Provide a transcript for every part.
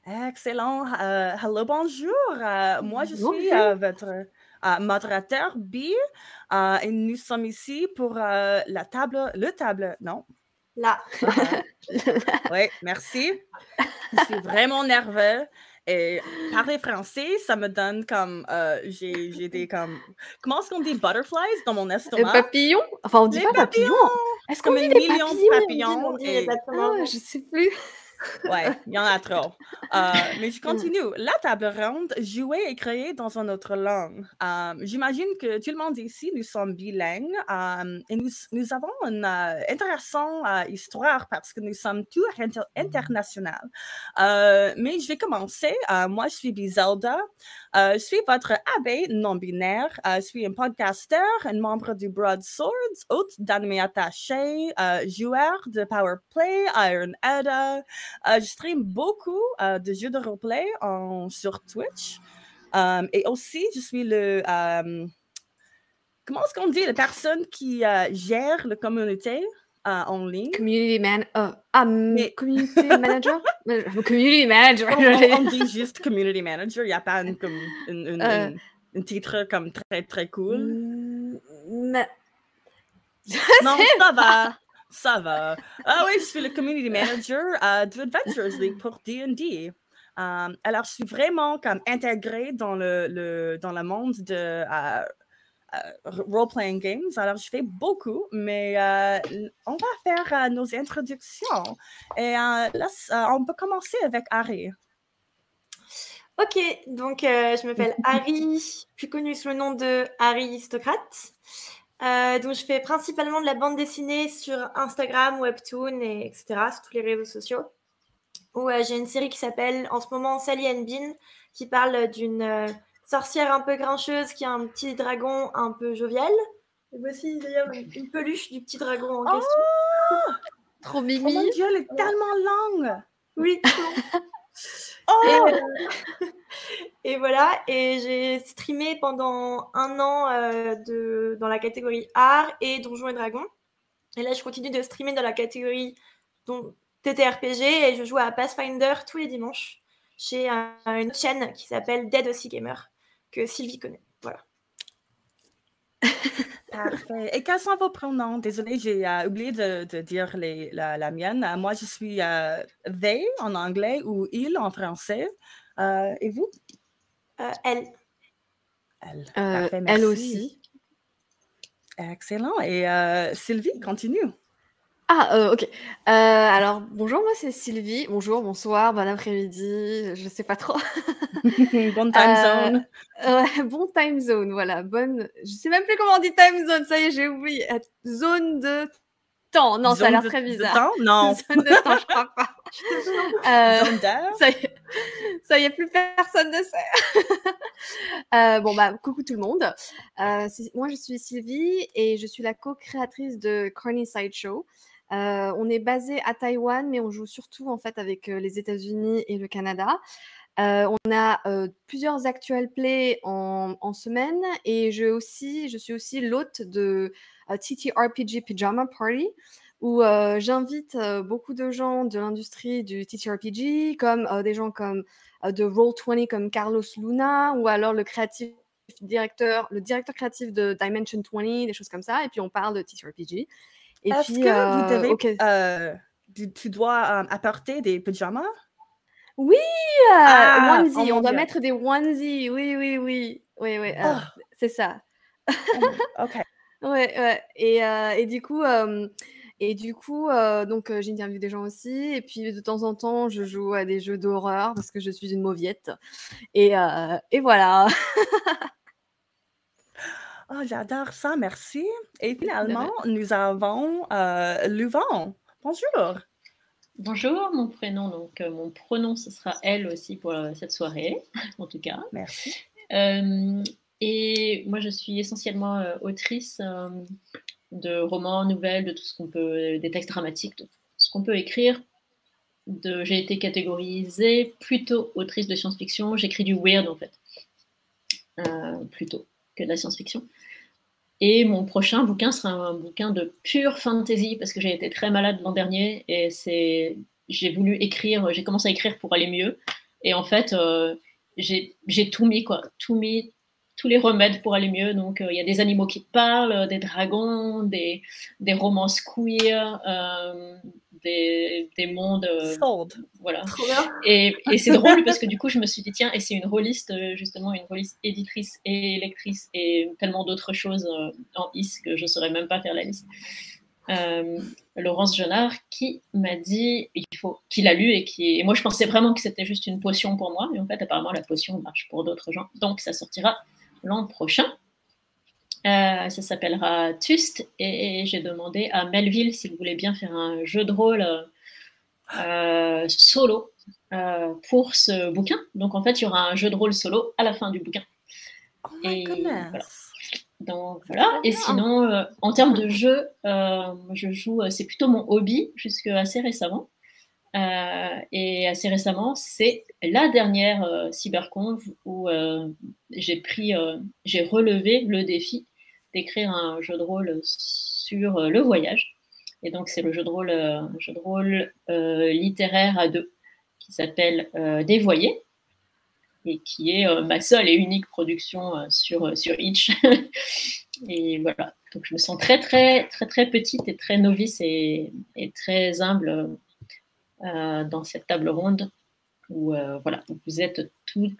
Excellent. Hello, bonjour. Moi, je suis Bonjour. votre modérateur B et nous sommes ici pour le table, non? Là. Oui, merci. Je suis vraiment nerveux et parler français, ça me donne comme, j'ai des comme, comment est-ce qu'on dit butterflies dans mon estomac? Papillon? Enfin, on dit Les pas papillon. papillons! Est-ce qu'on Comme dit un des million de papillons? papillons On dit et exactement. Ah, je sais plus. ouais, il y en a trop. Mais je continue. La table ronde, jouer et créer dans une autre langue. J'imagine que tout le monde ici, nous sommes bilingues et nous avons une intéressante histoire parce que nous sommes tous internationaux. Mais je vais commencer. Moi, je suis Bizelda. Je suis votre abbé non-binaire. Je suis un podcasteur, un membre du Broadswords, hôte d'anime attaché, joueur de Powerplay, Iron Ada. Je stream beaucoup de jeux de roleplay sur Twitch. Et aussi, je suis comment est-ce qu'on dit? La personne qui gère la communauté en ligne. Community community manager? Community manager. On dit juste community manager. Il n'y a pas un titre comme très, très cool. Non, ça va. Ça va. Ah oui, je suis le community manager de Adventures League pour D&D. Alors, je suis vraiment comme intégrée dans le monde de role-playing games. Alors, je fais beaucoup, mais on va faire nos introductions. Et là, on peut commencer avec Harry. Ok, donc je m'appelle Harry, plus connue sous le nom de Harry Stocrate. Donc je fais principalement de la bande dessinée sur Instagram, Webtoon, etc., sur tous les réseaux sociaux. Où j'ai une série qui s'appelle en ce moment Sally and Bean, qui parle d'une sorcière un peu grincheuse qui a un petit dragon un peu jovial. Et voici d'ailleurs une peluche du petit dragon en question. Trop mimi. Oh mon Dieu, elle est tellement longue. Oui, trop. Oh! Et voilà, et j'ai streamé pendant 1 an dans la catégorie art et Donjons et Dragons. Et là, je continue de streamer dans la catégorie TTRPG et je joue à Pathfinder tous les dimanches chez une chaîne qui s'appelle Dead Aussi Gamer, que Sylvie connaît. Voilà. Parfait. Et quels sont vos pronoms? Désolée, j'ai oublié de dire la mienne. Moi, je suis they en anglais ou il en français. Et vous? Elle. Elle. Parfait, merci. Elle aussi. Excellent. Et Sylvie, continue. Ok. Alors, bonjour, moi c'est Sylvie. Bonjour, bonsoir, bon après-midi, je sais pas trop. Bonne time zone. Ouais, bon time zone, voilà. Je sais même plus comment on dit time zone, ça y est, j'ai oublié. Zone de temps. Non, ça a l'air très bizarre. Temps? Non. Zone de temps, je crois pas. Zone d'air? Ça y est, plus personne ne sait. Coucou tout le monde. Moi, je suis Sylvie et je suis la co-créatrice de Corny Sideshow. On est basé à Taïwan, mais on joue surtout en fait avec les États-Unis et le Canada. On a plusieurs actual plays en semaine et je suis aussi l'hôte de TTRPG Pyjama Party où j'invite beaucoup de gens de l'industrie du TTRPG, comme des gens comme de Roll20 comme Carlos Luna ou alors le directeur créatif de Dimension 20, des choses comme ça. Et puis on parle de TTRPG. Est-ce que vous devez, tu dois apporter des pyjamas? Oui, onesie, oh on doit Dieu. mettre des onesies, oui, c'est ça. Ok. Ouais. Et du coup, donc j'interviewe des gens aussi. Et puis de temps en temps, je joue à des jeux d'horreur parce que je suis une mauviette. Et voilà. Oh, j'adore ça, merci. Et finalement, nous avons Louvain. Bonjour. Bonjour, mon prénom, donc mon pronom, ce sera elle aussi pour cette soirée, en tout cas. Merci. Et moi, je suis essentiellement autrice de romans, nouvelles, de tout ce qu'on peut, des textes dramatiques, de tout ce qu'on peut écrire. J'ai été catégorisée plutôt autrice de science-fiction. J'écris du weird, en fait, plutôt que de la science-fiction. Et mon prochain bouquin sera un bouquin de pure fantasy parce que j'ai été très malade l'an dernier et j'ai commencé à écrire pour aller mieux. Et en fait, j'ai tout mis, quoi. Tout mis, tous les remèdes pour aller mieux. Donc, il y a des animaux qui parlent, des dragons, des romances queer, des mondes. Sold. Voilà. Trop bien. Et c'est drôle parce que du coup, je me suis dit, tiens, et c'est une rôliste, justement, une rôliste éditrice et lectrice et tellement d'autres choses en IS que je ne saurais même pas faire la liste. Laurence Genard qui m'a dit qu'il a lu et moi je pensais vraiment que c'était juste une potion pour moi, mais en fait apparemment la potion marche pour d'autres gens, donc ça sortira l'an prochain. Ça s'appellera Tust et j'ai demandé à Melville s'il voulait bien faire un jeu de rôle solo pour ce bouquin. Donc en fait il y aura un jeu de rôle solo à la fin du bouquin. Oh my goodness. Voilà. Donc voilà, et sinon, en termes de jeu, je joue, c'est plutôt mon hobby jusqu'à assez récemment. Et assez récemment, c'est la dernière CyberConf où j'ai relevé le défi d'écrire un jeu de rôle sur le voyage. Et donc c'est le jeu de rôle littéraire à deux qui s'appelle Dévoyé, et qui est ma seule et unique production sur Itch. Et voilà, donc je me sens très très très très petite et très novice et très humble dans cette table ronde où voilà, vous êtes tous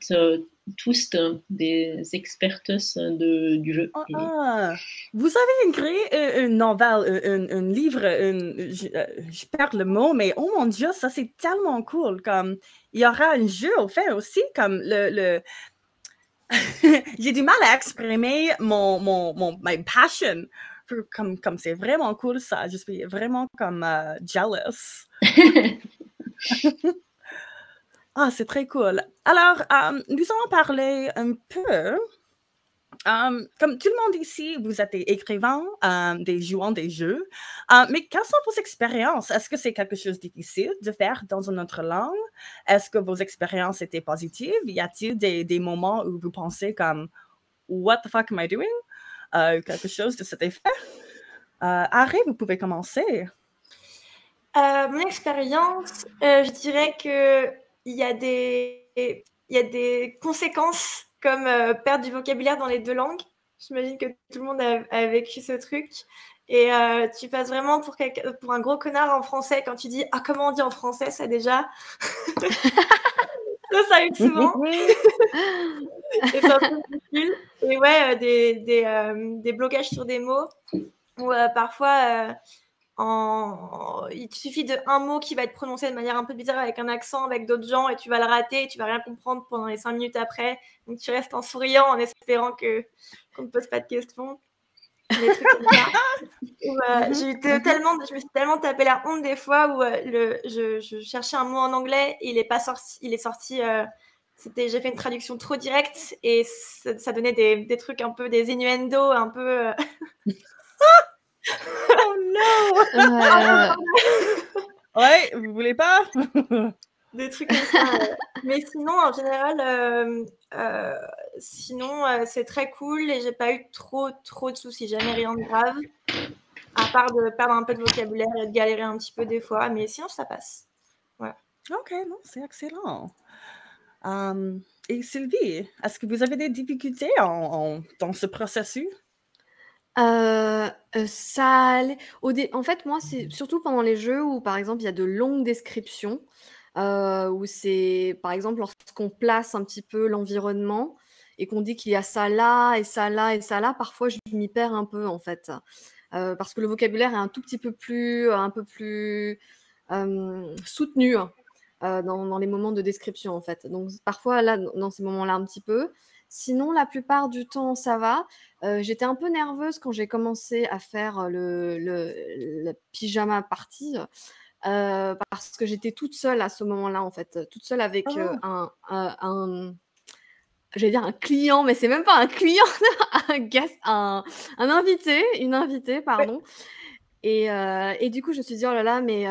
des expertes du jeu. Vous avez créé une nouvelle, un livre, je perds le mot, mais oh mon Dieu, ça c'est tellement cool. Comme il y aura un jeu au fait aussi, comme j'ai du mal à exprimer my passion. Comme c'est vraiment cool ça. Je suis vraiment comme jealous. Ah, c'est très cool. Alors, nous allons parler un peu. Comme tout le monde ici, vous êtes écrivain, jouant des jeux. Mais quelles sont vos expériences? Est-ce que c'est quelque chose de difficile de faire dans une autre langue? Est-ce que vos expériences étaient positives? Y a-t-il des moments où vous pensez comme « What the fuck am I doing? » Quelque chose de cet effet? Harry, vous pouvez commencer. Mon expérience, je dirais qu'il y a des conséquences comme perdre du vocabulaire dans les deux langues. J'imagine que tout le monde a vécu ce truc. Et tu passes vraiment pour un gros connard en français quand tu dis « Ah, comment on dit en français, ça déjà ?» Ça arrive souvent. Et c'est un peu difficile. Et ouais, des blocages sur des mots où parfois... il te suffit d'un mot qui va être prononcé de manière un peu bizarre avec un accent avec d'autres gens et tu vas le rater et tu vas rien comprendre pendant les 5 minutes après. Donc tu restes en souriant en espérant qu'on ne pose pas de questions. Des trucs comme ça. Je me suis tellement tapé la honte des fois où je cherchais un mot en anglais et il est sorti. J'ai fait une traduction trop directe et ça donnait des trucs un peu, des innuendos un peu. Oh non! Ouais, vous voulez pas? Des trucs comme ça. Mais sinon, en général, c'est très cool et j'ai pas eu trop de soucis. Jamais rien de grave. À part de perdre un peu de vocabulaire et de galérer un petit peu des fois. Mais sinon, ça passe. Ouais. Ok, non, c'est excellent. Et Sylvie, est-ce que vous avez des difficultés dans ce processus? Ça allait. En fait, moi, c'est surtout pendant les jeux où, par exemple, il y a de longues descriptions, où c'est, par exemple, lorsqu'on place un petit peu l'environnement et qu'on dit qu'il y a ça là et ça là et ça là, parfois je m'y perds un peu, en fait. Parce que le vocabulaire est un tout petit peu plus, soutenu dans les moments de description, en fait. Donc, parfois, là, dans ces moments-là, un petit peu. Sinon, la plupart du temps, ça va. J'étais un peu nerveuse quand j'ai commencé à faire le pyjama party parce que j'étais toute seule à ce moment-là, en fait. Toute seule avec j'allais dire un client, mais c'est même pas un client, une invitée, pardon. Et du coup, je me suis dit, oh là là, mais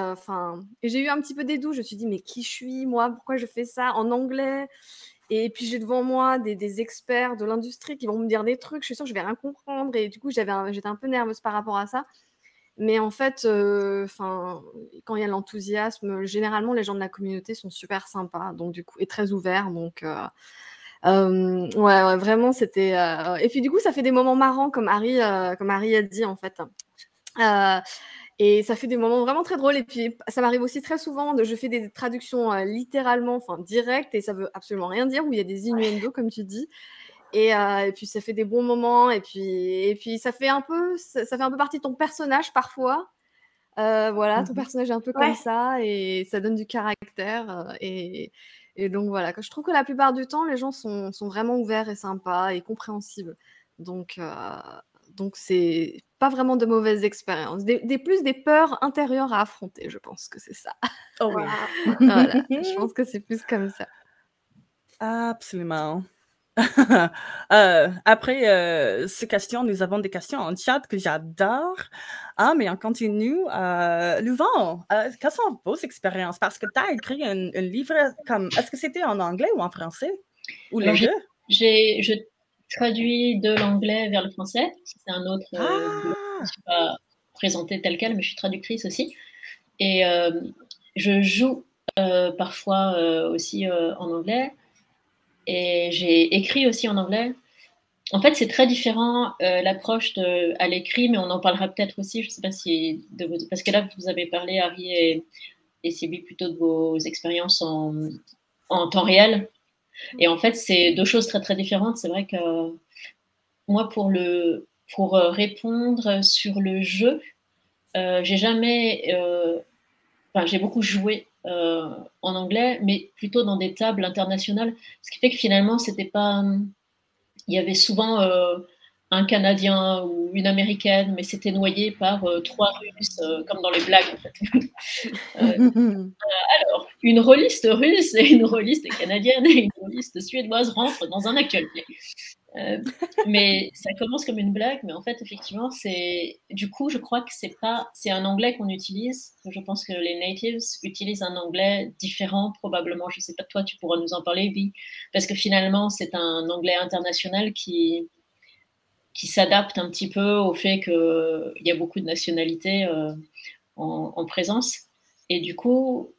j'ai eu un petit peu des doutes. Je me suis dit, mais qui je suis, moi? Pourquoi je fais ça en anglais? Et puis, j'ai devant moi des experts de l'industrie qui vont me dire des trucs. Je suis sûre que je vais rien comprendre. Et du coup, j'étais un peu nerveuse par rapport à ça. Mais en fait, quand il y a l'enthousiasme, généralement, les gens de la communauté sont super sympas, donc du coup, et très ouverts. Donc, ouais, vraiment, c'était. Et puis du coup, ça fait des moments marrants, comme Harry a dit en fait. Et ça fait des moments vraiment très drôles. Et puis, ça m'arrive aussi très souvent, je fais des traductions littéralement, directes, et ça veut absolument rien dire, où il y a des innuendos, comme tu dis. Et puis, ça fait des bons moments. Et puis ça fait un peu partie de ton personnage parfois. Voilà, ton personnage est un peu comme ça, et ça donne du caractère. Et donc voilà, je trouve que la plupart du temps, les gens sont vraiment ouverts et sympas et compréhensibles. Donc c'est pas vraiment de mauvaises expériences. Plus des peurs intérieures à affronter, je pense que c'est ça. Oh oui. Voilà, je pense que c'est plus comme ça. Absolument. Après ces questions, nous avons des questions en chat que j'adore. Mais on continue. Louvain, quelles sont vos expériences? Parce que tu as écrit un livre est-ce que c'était en anglais ou en français? Ou les deux? Je traduis de l'anglais vers le français. C'est un autre blog. Je ne suis pas présentée telle quelle, mais je suis traductrice aussi. Et je joue parfois aussi en anglais. Et j'ai écrit aussi en anglais. En fait, c'est très différent l'approche à l'écrit, mais on en parlera peut-être aussi. Je ne sais pas si parce que là, vous avez parlé, Harry et Sylvie, plutôt de vos expériences en temps réel. Et en fait, c'est deux choses très très différentes. C'est vrai que moi, pour répondre sur le jeu, j'ai jamais, j'ai beaucoup joué en anglais, mais plutôt dans des tables internationales, ce qui fait que finalement, c'était pas. Il y avait souvent un Canadien ou une Américaine, mais c'était noyé par 3 Russes, comme dans les blagues en fait. Alors, une rôliste russe et une rôliste canadienne et une rôliste suédoise rentrent dans un actuel play. Mais ça commence comme une blague, mais en fait, effectivement, du coup, je crois que c'est un anglais qu'on utilise. Je pense que les natives utilisent un anglais différent, probablement. Je ne sais pas, toi, tu pourras nous en parler, Vi, parce que finalement, c'est un anglais international qui s'adapte un petit peu au fait qu'il y a beaucoup de nationalités en présence. Et du coup,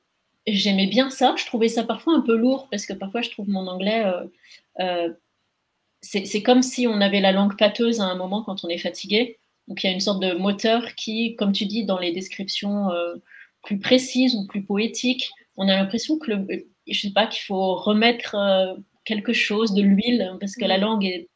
j'aimais bien ça. Je trouvais ça parfois un peu lourd, parce que parfois, je trouve mon anglais... c'est comme si on avait la langue pâteuse à un moment quand on est fatigué. Donc il y a une sorte de moteur qui, comme tu dis, dans les descriptions plus précises ou plus poétiques, on a l'impression que je sais pas, qu'il faut remettre quelque chose, de l'huile, parce que la langue est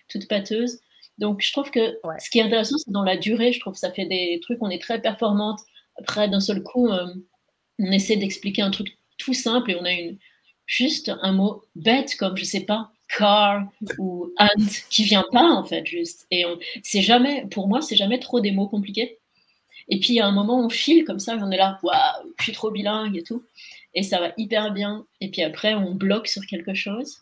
toute pâteuse. Donc je trouve que ce qui est intéressant, c'est dans la durée. Je trouve que ça fait des trucs, on est très performante. Après, d'un seul coup, on essaie d'expliquer un truc tout simple et on a juste un mot bête comme, je sais pas, car ou ant qui vient pas en fait, juste. Et c'est jamais, pour moi, c'est jamais trop des mots compliqués. Et puis à un moment, on file comme ça, et on est là, waouh, je suis trop bilingue et tout. Et ça va hyper bien. Et puis après, on bloque sur quelque chose.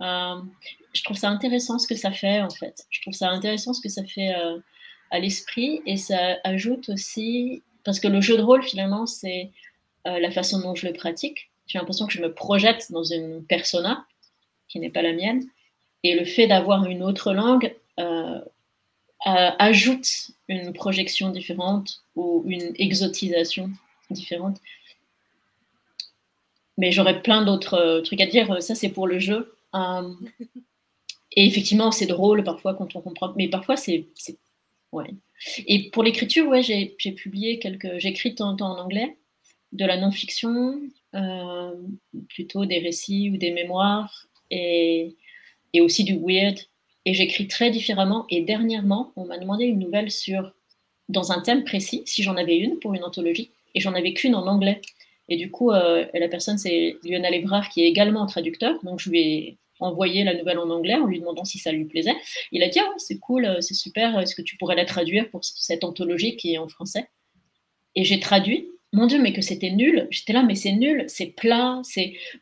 Je trouve ça intéressant ce que ça fait en fait. Je trouve ça intéressant ce que ça fait à l'esprit. Et ça ajoute aussi, parce que le jeu de rôle finalement, c'est la façon dont je le pratique. J'ai l'impression que je me projette dans une persona qui n'est pas la mienne. Et le fait d'avoir une autre langue ajoute une projection différente ou une exotisation différente. Mais j'aurais plein d'autres trucs à dire. Ça, c'est pour le jeu. Et effectivement, c'est drôle parfois quand on comprend. Mais parfois, c'est... Ouais. Et pour l'écriture, ouais, j'ai publié j'écris de temps en temps en anglais, de la non-fiction, plutôt des récits ou des mémoires, et aussi du weird. Et j'écris très différemment. Et dernièrement, on m'a demandé une nouvelle dans un thème précis, si j'en avais une pour une anthologie, et j'en avais qu'une en anglais. Et du coup, la personne, c'est Lionel Evrard, qui est également traducteur. Donc, je lui ai envoyé la nouvelle en anglais en lui demandant si ça lui plaisait. Il a dit, ah, c'est cool, c'est super, est-ce que tu pourrais la traduire pour cette anthologie qui est en français? Et j'ai traduit. Mon Dieu, mais que c'était nul. J'étais là, mais c'est nul, c'est plat,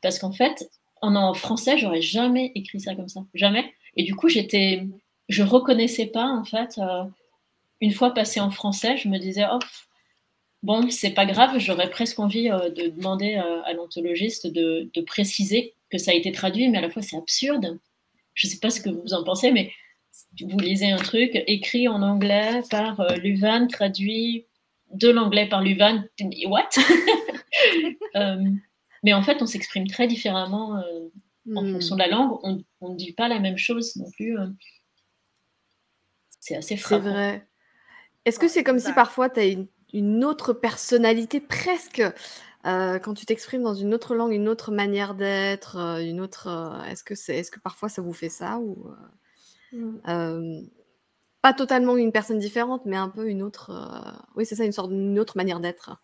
parce qu'en fait, en français, j'aurais jamais écrit ça comme ça, jamais. Et du coup, je reconnaissais pas, en fait, une fois passé en français, je me disais, oh, bon, c'est pas grave, j'aurais presque envie de demander à l'anthologiste de préciser que ça a été traduit, mais à la fois c'est absurde. Je sais pas ce que vous en pensez, mais vous lisez un truc écrit en anglais par Luvan, traduit de l'anglais par Luvan. What? Mais en fait, on s'exprime très différemment en fonction de la langue. On ne dit pas la même chose non plus. C'est assez frappant. C'est vrai. Est-ce que c'est comme si parfois tu as une autre personnalité presque quand tu t'exprimes dans une autre langue, une autre manière d'être, une autre. Est-ce que parfois ça vous fait ça ou pas totalement une personne différente, mais un peu une autre. Oui, c'est ça, une autre manière d'être.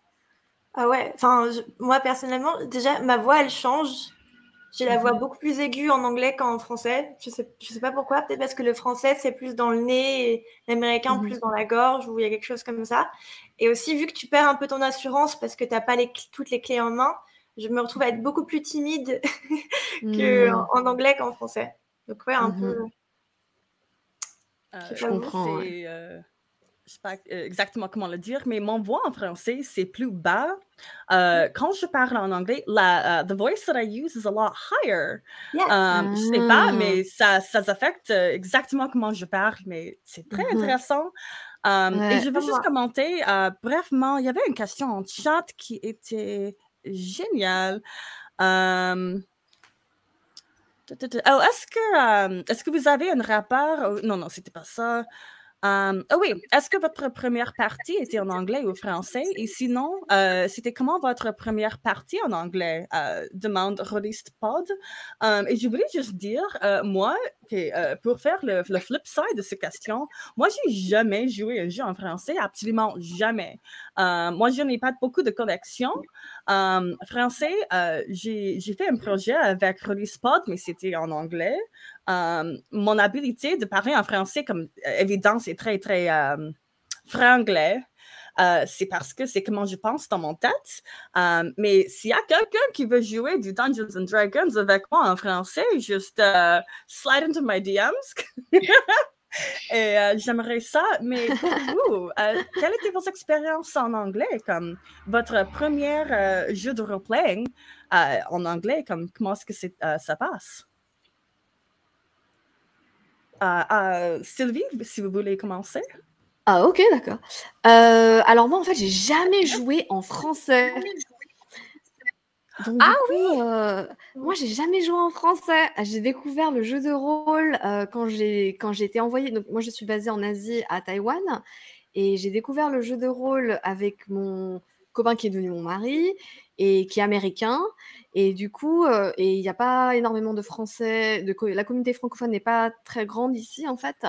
Ah ouais. Enfin, moi personnellement, déjà ma voix elle change. J'ai la voix beaucoup plus aiguë en anglais qu'en français. Je sais pas pourquoi. Peut-être parce que le français, c'est plus dans le nez et l'américain plus dans la gorge ou il y a quelque chose comme ça. Et aussi, vu que tu perds un peu ton assurance parce que tu n'as pas toutes les clés en main, je me retrouve à être beaucoup plus timide en anglais qu'en français. Donc ouais, un peu... je comprends. Je sais pas exactement comment le dire, mais mon voix en français, c'est plus bas. Quand je parle en anglais, the voice that I use is a lot higher. Je sais pas, mais ça affecte exactement comment je parle, mais c'est très intéressant. Et je veux juste commenter brièvement, il y avait une question en chat qui était géniale. Est-ce que vous avez un rapport? Non, c'était pas ça. Oui, est-ce que votre première partie était en anglais ou français? Et sinon, c'était comment votre première partie en anglais? Demande Released Pod. Et je voulais juste dire, moi, pour faire le flip side de cette question, moi, j'ai jamais joué un jeu en français, absolument jamais. Moi, je n'ai pas beaucoup de connexion. Français, j'ai fait un projet avec Released Pod, mais c'était en anglais. Mon habilité de parler en français, comme évident, c'est très, très franglais. C'est parce que c'est comment je pense dans mon tête. Mais s'il y a quelqu'un qui veut jouer du Dungeons and Dragons avec moi en français, juste slide into my DMs. Et j'aimerais ça. Mais pour vous, quelles étaient vos expériences en anglais? Comme votre premier jeu de role-playing en anglais, comment est-ce que ça passe? Sylvie, si vous voulez commencer. Ah, ok, d'accord. Alors moi, en fait, j'ai jamais joué en français. Donc, moi, j'ai jamais joué en français. J'ai découvert le jeu de rôle quand j'ai été envoyée. Donc, moi, je suis basée en Asie, à Taïwan. Et j'ai découvert le jeu de rôle avec mon copain qui est devenu mon mari et qui est américain. Et du coup, il n'y a pas énormément de Français. La communauté francophone n'est pas très grande ici, en fait.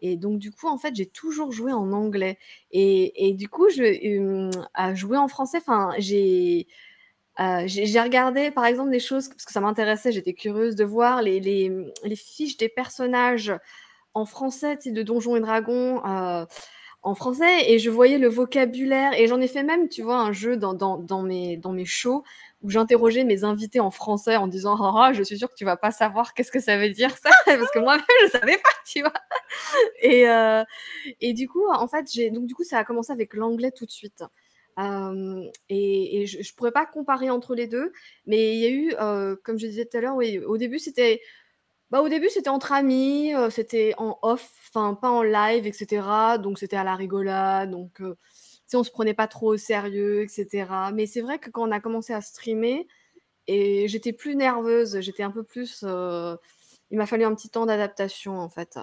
Et donc, du coup, en fait, j'ai toujours joué en anglais. Et du coup, à jouer en français, j'ai regardé, par exemple, des choses, parce que ça m'intéressait, j'étais curieuse de voir les fiches des personnages en français, tu sais, de Donjons et Dragons, en français, et je voyais le vocabulaire, et j'en ai fait même, tu vois, un jeu dans mes shows, où j'interrogeais mes invités en français en disant « Ah, je suis sûre que tu vas pas savoir qu'est-ce que ça veut dire, ça !» Parce que moi-même, je savais pas, tu vois. Et du coup, en fait, du coup, ça a commencé avec l'anglais tout de suite. Et je pourrais pas comparer entre les deux, mais il y a eu, comme je disais tout à l'heure, oui, au début c'était entre amis, c'était en off, enfin pas en live, etc. Donc c'était à la rigolade, donc on se prenait pas trop au sérieux, etc. Mais c'est vrai que quand on a commencé à streamer, et j'étais plus nerveuse, j'étais un peu plus. Il m'a fallu un petit temps d'adaptation en fait.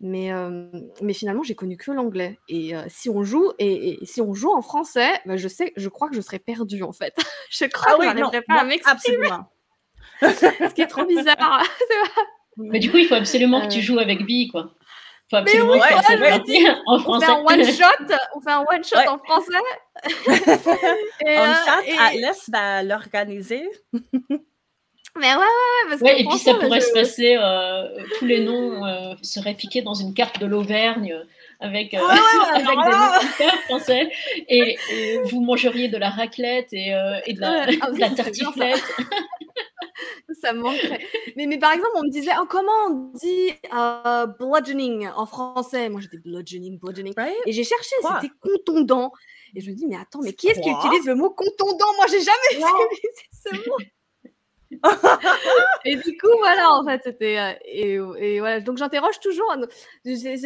Mais finalement, j'ai connu que l'anglais. Et si on joue en français, je crois que je serais perdue en fait. Je crois que je n'arriverais pas à m'exprimer. Absolument. Ce qui est trop bizarre. Mais du coup, il faut absolument que tu joues avec Bi, quoi. Il faut absolument que en français. On fait un one shot en français. Atlas va l'organiser. Mais ouais, parce que et puis ça pourrait se passer, tous les noms seraient piqués dans une carte de l'Auvergne avec des noms hyper français, et vous mangeriez de la raclette et de la tartiflette. Ça me manquerait. Mais par exemple, on me disait comment on dit bludgeoning en français. Moi, j'étais bludgeoning. Right? Et j'ai cherché, c'était contondant. Et je me dis, mais attends, mais qui est-ce qui utilise le mot contondant? Moi, j'ai jamais utilisé ce mot. Et du coup, voilà, en fait, c'était. Et voilà, donc j'interroge toujours. C'est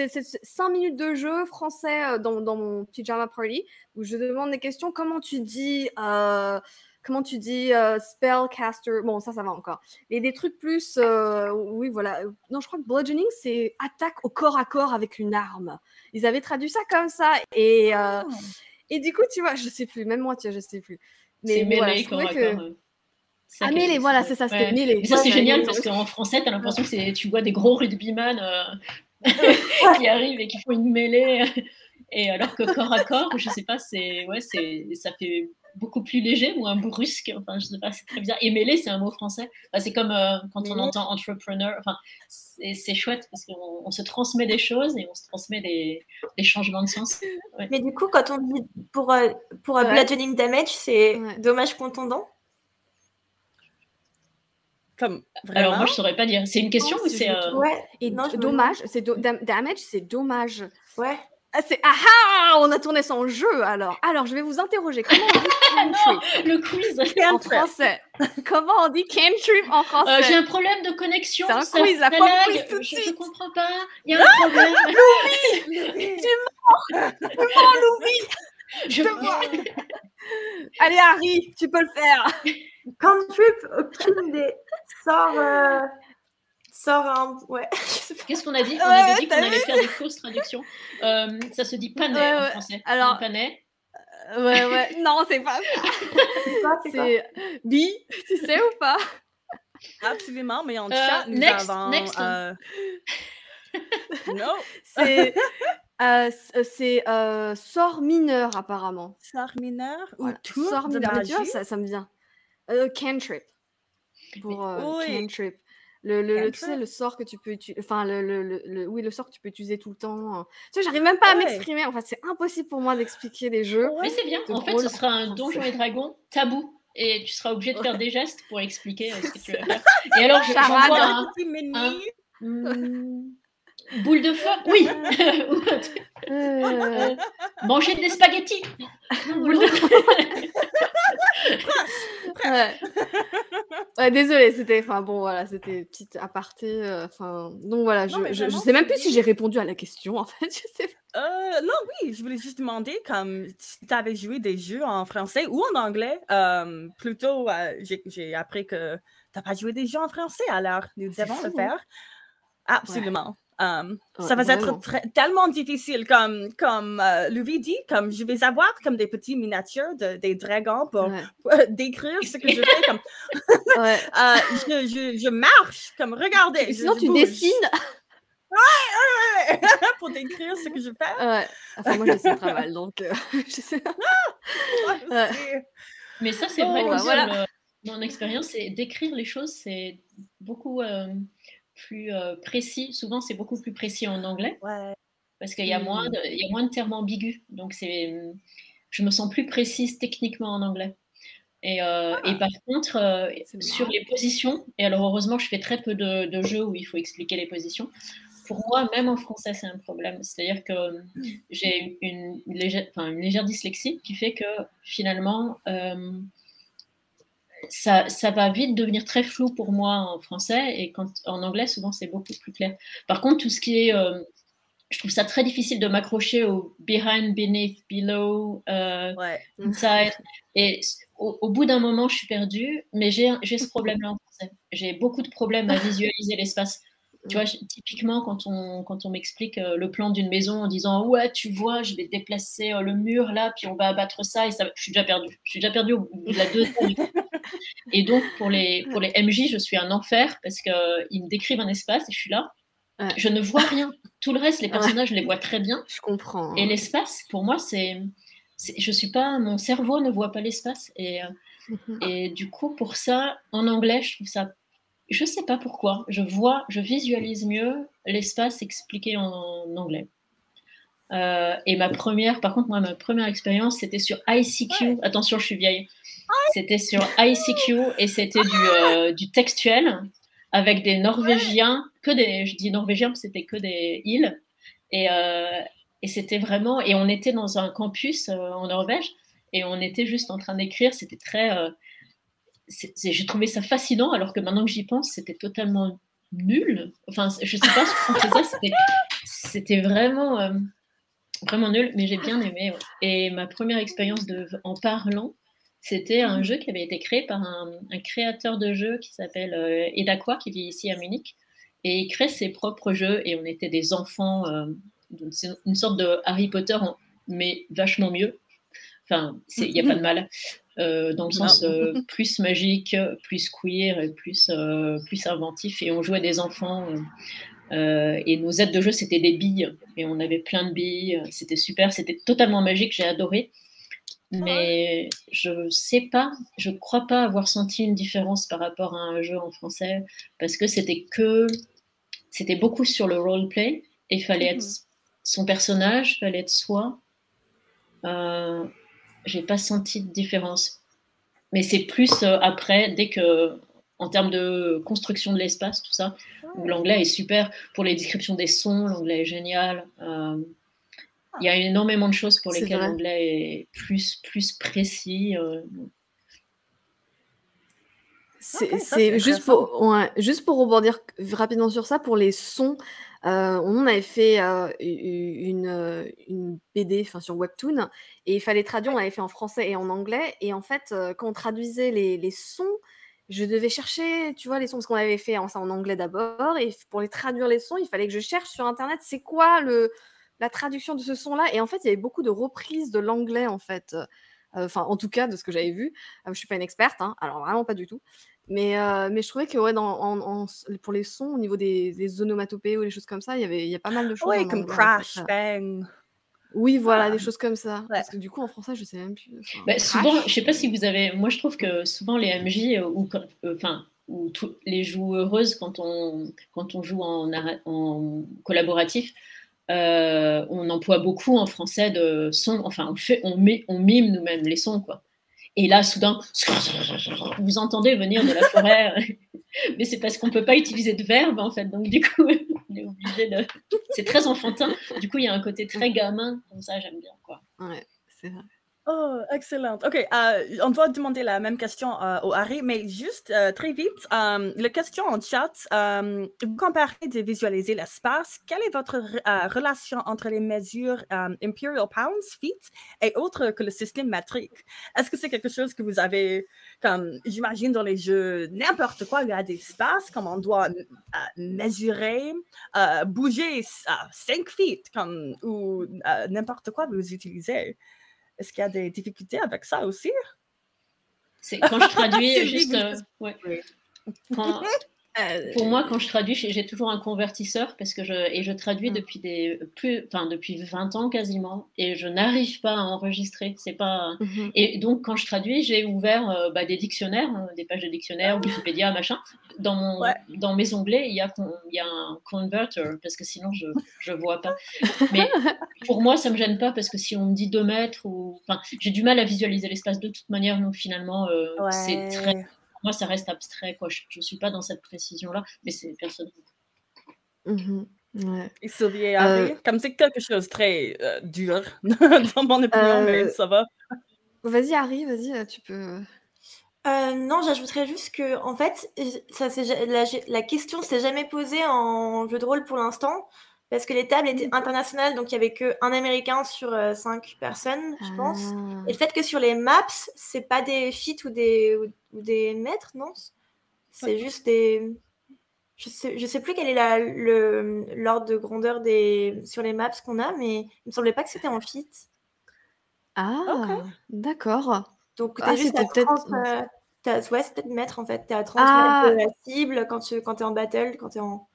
5 minutes de jeu français dans mon pyjama party où je demande des questions. Comment tu dis spellcaster? Bon, ça va encore. Et des trucs plus. Oui, voilà. Non, je crois que bludgeoning, c'est attaque au corps à corps avec une arme. Ils avaient traduit ça comme ça. Et du coup, tu vois, je sais plus. Même moi, tu vois, je sais plus. C'est Mais voilà, mêlé, je trouvais corps à que. corps. Ah, mêlé, voilà, c'est ça, c'était Ouais. mêlé. Mais ça, c'est Ouais, génial ouais, parce ouais. qu'en français, tu as l'impression que tu vois des gros rugbyman qui arrivent et qui font une mêlée. Et alors que corps à corps, je sais pas, ça fait beaucoup plus léger ou un brusque. Enfin, je sais pas, c'est très bizarre. Et mêlé, c'est un mot français. Enfin, c'est comme quand on entend entrepreneur. Enfin, c'est chouette parce qu'on se transmet des choses et on se transmet des changements de sens. Ouais. Mais du coup, quand on dit pour Ouais. bludgeoning damage, c'est Ouais. dommage contondant? Comme Alors, vraiment? moi, je saurais pas dire. C'est une question Non, ou si c'est. je me trompe. Ouais. Et Non, je me dommage, c'est damage, c'est dommage. Ouais. Ah, on a tourné son jeu alors. Alors, je vais vous interroger. Comment on dit cantrip Le quiz. en français? Comment on dit cantrip en français? J'ai un problème de connexion. C'est un ça quiz, la lag, pop quiz tout de je suite. comprends pas. Il y a un problème. Louis, tu mens, Louis. Je te vois. Allez, Harry, tu peux le faire. Cantrip, aucune des sort un. Ouais. Qu'est-ce qu'on a dit? On Ouais, avait dit qu'on t'as allait faire des fausses traductions. Ça se dit panais Ouais, en ouais. français. Alors- Panais. Ouais. Non, c'est pas ça. C'est quoi? C'est Bi, tu sais ou pas? Absolument, mais en chat, nous next. avons... non, C'est sort mineur apparemment. sort mineur ou Voilà. tour Sort de mineur. Mais magie. tu vois, ça me vient. Cantrip. Pour oui. cantrip. Tu sais, Cantrip. le sort que tu peux utiliser. Enfin, oui, le sort que tu peux utiliser tout le temps. Tu sais, j'arrive même pas à Ouais. m'exprimer. En fait, c'est impossible pour moi d'expliquer des jeux. Ouais. Mais c'est bien. de En fait, rôle ce sera un en Donjons français. et Dragons tabou. Et tu seras obligé de faire des gestes pour expliquer ce que tu vas faire. Et alors, Charade. j'envoie Un petit menu. boule de feu. Oui. Euh, Manger des spaghettis. boule de- Ouais. Ouais, désolée, c'était petite aparté. Donc voilà, Non, mais je vraiment, sais même plus c'est si j'ai répondu à la question en fait. Je sais pas. Non, oui, je voulais juste demander comme si tu avais joué des jeux en français ou en anglais. Plutôt, j'ai appris que tu n'as pas joué des jeux en français, alors nous C'est devons le fou, faire. Absolument. Ouais, Ça va vraiment. être tellement difficile, comme Louis dit, comme je vais avoir comme des petits miniatures des dragons pour Ouais. décrire ce que je fais. Comme, Ouais. je marche, comme regardez. Sinon, je tu bouge. dessines. pour décrire ce que je fais. Ouais. Enfin, moi, je dessine très mal, donc je sais. Ouais. Mais ça, c'est Oh, vrai bah, que voilà. mon expérience, c'est d'écrire les choses, c'est beaucoup plus précis. Souvent, c'est beaucoup plus précis en anglais Ouais. parce qu'il y a moins de termes ambigus. Donc, je me sens plus précise techniquement en anglais. Et par contre, sur les positions, et alors heureusement, je fais très peu de jeux où il faut expliquer les positions. Pour moi, même en français, c'est un problème. C'est-à-dire que j'ai une légère dyslexie qui fait que finalement, ça va vite devenir très flou pour moi en français, et en anglais, souvent, c'est beaucoup plus clair. Par contre, tout ce qui est... je trouve ça très difficile de m'accrocher au behind, beneath, below, inside. Et au bout d'un moment, je suis perdue, mais j'ai ce problème-là en français. J'ai beaucoup de problèmes à visualiser l'espace. Tu vois, typiquement, quand on m'explique le plan d'une maison en disant « Ouais, tu vois, je vais déplacer le mur là, puis on va abattre ça », et ça, je suis déjà perdue. Je suis déjà perdue au bout de la deuxième. Et donc, pour les MJ, je suis un enfer parce qu'ils me décrivent un espace et je suis là. Ouais. Je ne vois rien. Tout le reste, les personnages, je les vois très bien. Je comprends. Et l'espace, pour moi, je suis pas, mon cerveau ne voit pas l'espace. Et du coup, pour ça, en anglais, je trouve ça, je sais pas pourquoi, je visualise mieux l'espace expliqué en anglais. Et ma première expérience, c'était sur ICQ. Ouais. Attention, je suis vieille. C'était sur ICQ et c'était du textuel avec des Norvégiens, je dis Norvégiens parce que c'était que des îles. Et c'était vraiment, et on était dans un campus en Norvège et on était juste en train d'écrire. C'était très j'ai trouvé ça fascinant, alors que maintenant que j'y pense, c'était totalement nul. Enfin, je sais pas ce qu'on faisait, c'était vraiment, vraiment nul, mais j'ai bien aimé. Ouais. Et ma première expérience en parlant, c'était un jeu qui avait été créé par un créateur de jeux qui s'appelle Edaqua, qui vit ici à Munich. Et il crée ses propres jeux, et on était des enfants. Donc c'est une sorte de Harry Potter, mais vachement mieux. Enfin, il n'y a pas de mal. Dans le sens plus magique, plus queer, et plus inventif. Et on jouait des enfants. Et nos aides de jeu, c'était des billes. Et on avait plein de billes. C'était super. C'était totalement magique. J'ai adoré. Mais je sais pas, je crois pas avoir senti une différence par rapport à un jeu en français, parce que c'était beaucoup sur le roleplay, et il fallait être son personnage, il fallait être soi. J'ai pas senti de différence. Mais c'est plus après, dès que, en termes de construction de l'espace, tout ça, où l'anglais est super pour les descriptions des sons, l'anglais est génial. Il y a énormément de choses pour lesquelles l'anglais est plus précis. C'est juste pour rebondir rapidement sur ça, pour les sons, on avait fait une BD sur Webtoon, et il fallait traduire, on l'avait fait en français et en anglais, et en fait, quand on traduisait les sons, je devais chercher, tu vois, les sons, parce qu'on avait fait en anglais d'abord, et pour les traduire les sons, il fallait que je cherche sur Internet, c'est quoi la traduction de ce son-là, et en fait, il y avait beaucoup de reprises de l'anglais, en fait. Enfin, en tout cas, de ce que j'avais vu. Je suis pas une experte, hein, alors vraiment pas du tout. Mais je trouvais que pour les sons, au niveau des onomatopées ou des choses comme ça, il y a pas mal de choses. Oui, comme crash, bang. Oui, voilà, des choses comme ça. Parce que du coup, en français, je sais même plus. Souvent, je sais pas si vous avez. Moi, je trouve que souvent les MJ ou les joueuses, quand on joue en collaboratif, on emploie beaucoup en français de sons. Enfin, on mime nous-mêmes les sons, quoi. Et là, soudain, vous entendez venir de la forêt, mais c'est parce qu'on ne peut pas utiliser de verbe, en fait. Donc, du coup, on est obligé de... C'est très enfantin. Du coup, il y a un côté très gamin, comme ça, j'aime bien, quoi. Ouais, c'est vrai. Oh, excellent. OK, on doit demander la même question au Harry, mais juste très vite, la question en chat, vous comparez de visualiser l'espace. Quelle est votre relation entre les mesures Imperial Pounds, feet, et autres que le système métrique? Est-ce que c'est quelque chose que vous avez, comme, j'imagine dans les jeux, n'importe quoi, il y a des espaces, comme on doit mesurer, bouger 5 feet, comme, ou n'importe quoi vous utilisez? Est-ce qu'il y a des difficultés avec ça aussi? C'est quand je traduis, juste... ouais. Pour moi, quand je traduis, j'ai toujours un convertisseur, parce que je traduis depuis 20 ans quasiment, et je n'arrive pas à enregistrer. C'est pas... Et donc, quand je traduis, j'ai ouvert des dictionnaires, des pages de dictionnaires, Wikipédia, machin. Dans mes onglets, il y a un converter, parce que sinon, je vois pas. Mais pour moi, ça me gêne pas, parce que si on me dit 2 mètres, j'ai du mal à visualiser l'espace de toute manière. Donc, finalement, c'est très... Moi, ça reste abstrait, quoi. Je ne suis pas dans cette précision-là, mais c'est personnel. Ouais. Et Sylvie, comme c'est quelque chose de très dur, dans mon opinion, mais ça va. Vas-y, Harry, vas-y, tu peux... Non, j'ajouterais juste que, en fait, la question s'est jamais posée en jeu de rôle pour l'instant, parce que les tables étaient internationales, donc il n'y avait qu'un Américain sur 5 personnes, je pense. Et le fait que sur les maps, c'est pas des feet ou des mètres, non? C'est juste des... Je sais plus quel est l'ordre de grandeur sur les maps qu'on a, mais il me semblait pas que c'était en feet. D'accord. Donc, t'es juste à 30... c'est peut-être mètres, en fait. T'es à 30 mètres de la cible quand t'es en battle, quand t'es en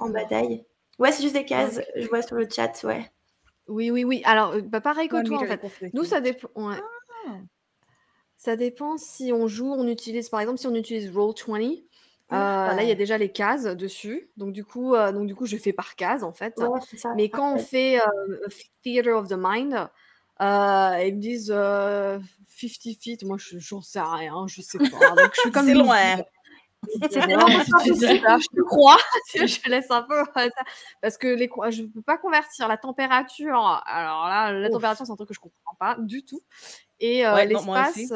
bataille. Ouais, c'est juste des cases, je vois sur le chat, ouais. Oui. Alors, pareil que toi, en fait. Nous, ça dépend... Ouais. Ça dépend si on joue, on utilise... Par exemple, si on utilise Roll20, là, il y a déjà les cases dessus. Donc, du coup, je fais par case, en fait. Ouais, c'est ça. Mais quand on fait Theater of the Mind... ils me disent 50 feet, moi j'en sais rien, je sais pas. Donc, je suis comme c'est loin. Non, mais si tu dis ça, je te crois. Je laisse un peu ça. Parce que je ne peux pas convertir la température. Alors là, la température, c'est un truc que je ne comprends pas du tout. Et l'espace,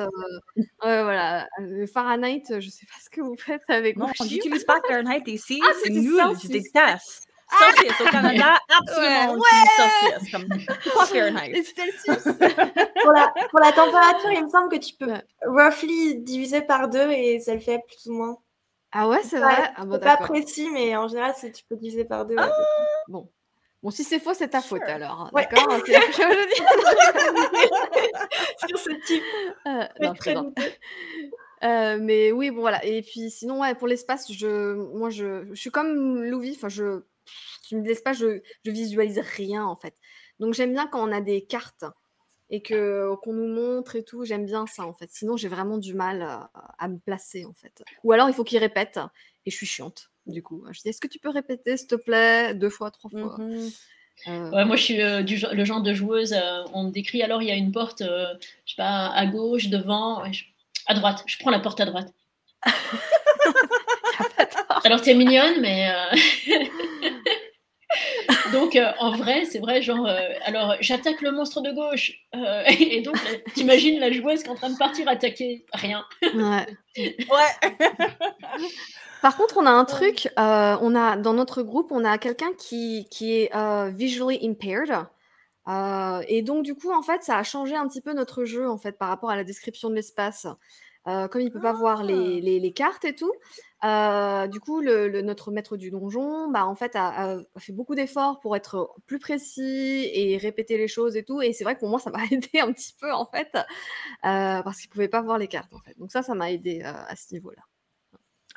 voilà, le Fahrenheit, je ne sais pas ce que vous faites avec vos Non, chiffres. j'utilise pas Fahrenheit ici, Ah, c'est c'est nul, Celsius. je déteste. Celsius au Canada, absolument, on utilise Celsius, comme pas Fahrenheit. Et Celsius. Pour la température, il me semble que tu peux roughly diviser par 2 et ça le fait plus ou moins. Ah ouais, c'est vrai. Ah, bon, pas précis, mais en général, tu peux diviser par 2. Bon. Bon, si c'est faux, c'est ta faute alors. Ouais. D'accord. C'est la chose que sur ce type. Non, très bien. Mais oui, bon voilà. Et puis sinon, ouais, pour l'espace, moi, je suis comme Louis. Enfin, tu me dis l'espace, je visualise rien en fait. Donc j'aime bien quand on a des cartes et qu'on nous montre et tout. J'aime bien ça en fait. Sinon, j'ai vraiment du mal à me placer en fait. Ou alors, il faut qu'ils répètent et je suis chiante. Du coup, je dis, est-ce que tu peux répéter, s'il te plaît, 2 fois, 3 fois Ouais, moi, je suis le genre de joueuse. On me décrit, alors il y a une porte, je sais pas, à gauche, devant, à droite. Je prends la porte à droite. Alors, t'es mignonne, mais... Donc, en vrai, c'est vrai, genre, alors, j'attaque le monstre de gauche. Et donc, t'imagines la joueuse qui est en train de partir attaquer. Rien. Ouais. Ouais. Par contre, on a un truc, dans notre groupe, on a quelqu'un qui est visually impaired. Et donc, du coup, en fait, ça a changé un petit peu notre jeu, en fait, par rapport à la description de l'espace. Comme il ne peut pas voir les cartes et tout, du coup, notre maître du donjon, bah, en fait, a fait beaucoup d'efforts pour être plus précis et répéter les choses et tout. Et c'est vrai que pour moi, ça m'a aidé un petit peu, en fait, parce qu'il ne pouvait pas voir les cartes, en fait. Donc ça m'a aidé à ce niveau-là.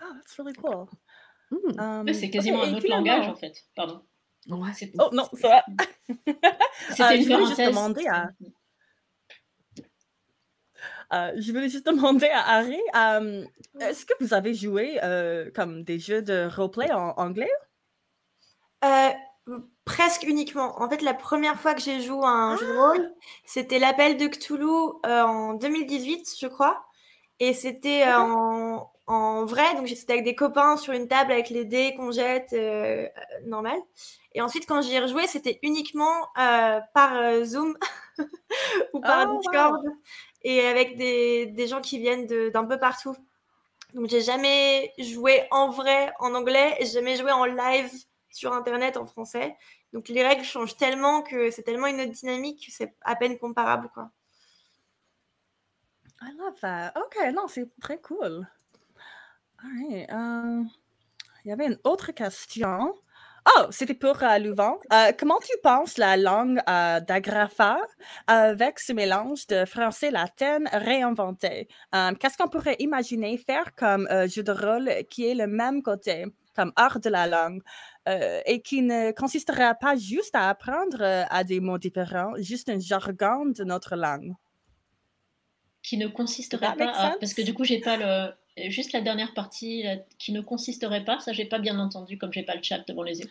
Ah, that's really cool. C'est quasiment un autre langage, en fait. Pardon. Ouais. Oh non, ça va. C'était une parenthèse. Je voulais juste demander à Harry, est-ce que vous avez joué comme des jeux de roleplay en anglais? Presque uniquement. En fait, la première fois que j'ai joué à un jeu de rôle, c'était l'Appel de Cthulhu en 2018, je crois. Et c'était en vrai, donc j'étais avec des copains sur une table avec les dés qu'on jette, normal. Et ensuite, quand j'y ai rejoué, c'était uniquement par Zoom ou par Discord et avec des gens qui viennent d'un peu partout. Donc, j'ai jamais joué en vrai en anglais et j'ai jamais joué en live sur Internet en français. Donc, les règles changent tellement que c'est tellement une autre dynamique que c'est à peine comparable, quoi. I love that. OK, non, c'est très cool. All right. Il y avait une autre question. Oh, c'était pour Louvain. Comment tu penses la langue d'Agrafa avec ce mélange de français latin réinventé? Qu'est-ce qu'on pourrait imaginer faire comme jeu de rôle qui est le même côté, comme art de la langue, et qui ne consisterait pas juste à apprendre à des mots différents, juste un jargon de notre langue? Qui ne consisterait pas à... Parce que du coup, j'ai pas juste la dernière partie qui ne consisterait pas, ça j'ai pas bien entendu comme j'ai pas le chat devant les yeux.